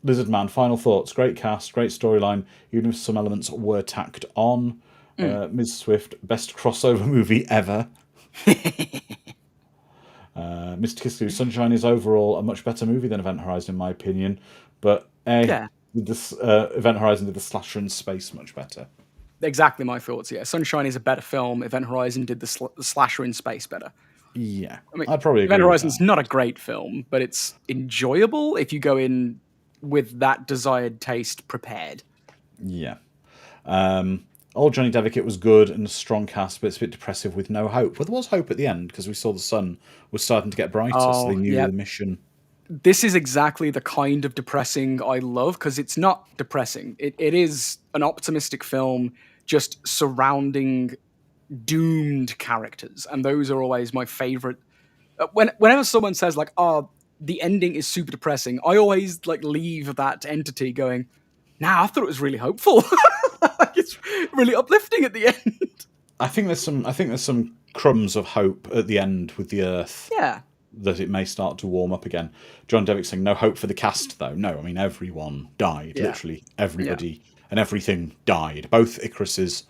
Lizardman, final thoughts. Great cast, great storyline, even if some elements were tacked on. Ms. Swift, best crossover movie ever. Mr. Kislu, Sunshine is overall a much better movie than Event Horizon, in my opinion. But Event Horizon did the slasher in space much better. Exactly my thoughts, yeah. Sunshine is a better film. Event Horizon did the slasher in space better. Yeah, I mean, I'd probably agree Event with Horizon's that. not a great film, but it's enjoyable if you go in with that desired taste prepared. Yeah. Old Johnny Devitt was good and a strong cast, but it's a bit depressive with no hope. Well, there was hope at the end because we saw the sun was starting to get brighter, so they knew the mission. This is exactly the kind of depressing I love, because it's not depressing. It is an optimistic film just surrounding doomed characters, and those are always my favorite. Whenever someone says like, "Oh, the ending is super depressing," I always like leave that entity going, "Nah, I thought it was really hopeful." Like, it's really uplifting at the end. I think there's some crumbs of hope at the end with the Earth. Yeah, that it may start to warm up again. John Devick saying no hope for the cast, though. No, I mean everyone died. Yeah. Literally everybody and everything died. Both Icaruses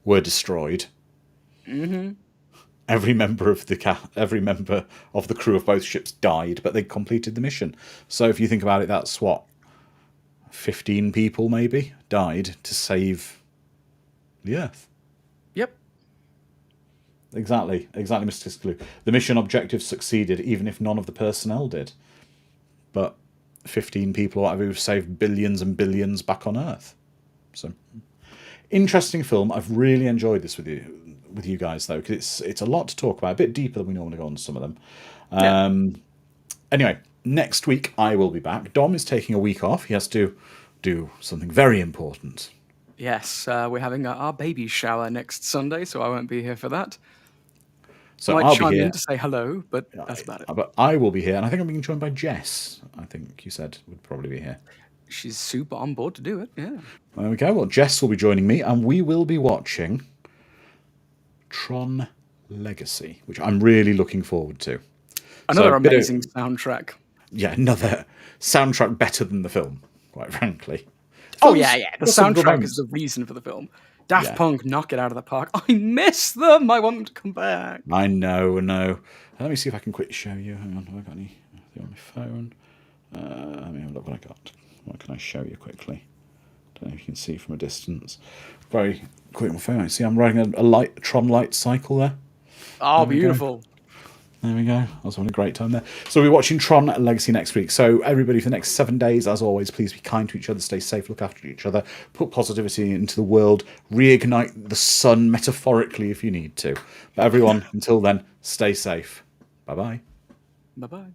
were destroyed. Mm-hmm. Every member of the crew of both ships died, but they completed the mission. So if you think about it, that's what 15 people maybe died to save the Earth. Yep. Exactly, Mr. Tiscaloo. The mission objective succeeded, even if none of the personnel did. But 15 people or whatever who've saved billions and billions back on Earth. So, interesting film. I've really enjoyed this with you guys, though, because it's a lot to talk about. A bit deeper than we normally go on some of them. Anyway, next week I will be back. Dom is taking a week off. He has to do something very important. Yes, we're having our baby shower next Sunday, so I won't be here for that. So Might I'll chime be here. in to say hello, but that's about it. But I will be here, and I think I'm being joined by Jess. I think you said would probably be here. She's super on board to do it, yeah. There we go. Well, Jess will be joining me, and we will be watching Tron Legacy, which I'm really looking forward to. Another amazing soundtrack. Yeah, another soundtrack better than the film, quite frankly. Oh, yeah. The soundtrack is the reason for the film. Daft Punk, knock it out of the park. I miss them. I want them to come back. I know. Let me see if I can quickly show you. Hang on, have I got anything on my phone? Let me have a look what I got. What can I show you quickly? Don't know if you can see from a distance. Very quick on my phone. See, I'm riding a Tron light cycle there. Oh, beautiful. There we go. I was having a great time there. So we're watching Tron Legacy next week. So everybody, for the next 7 days, as always, please be kind to each other, stay safe, look after each other, put positivity into the world, reignite the sun metaphorically if you need to. But everyone, until then, stay safe. Bye-bye. Bye-bye.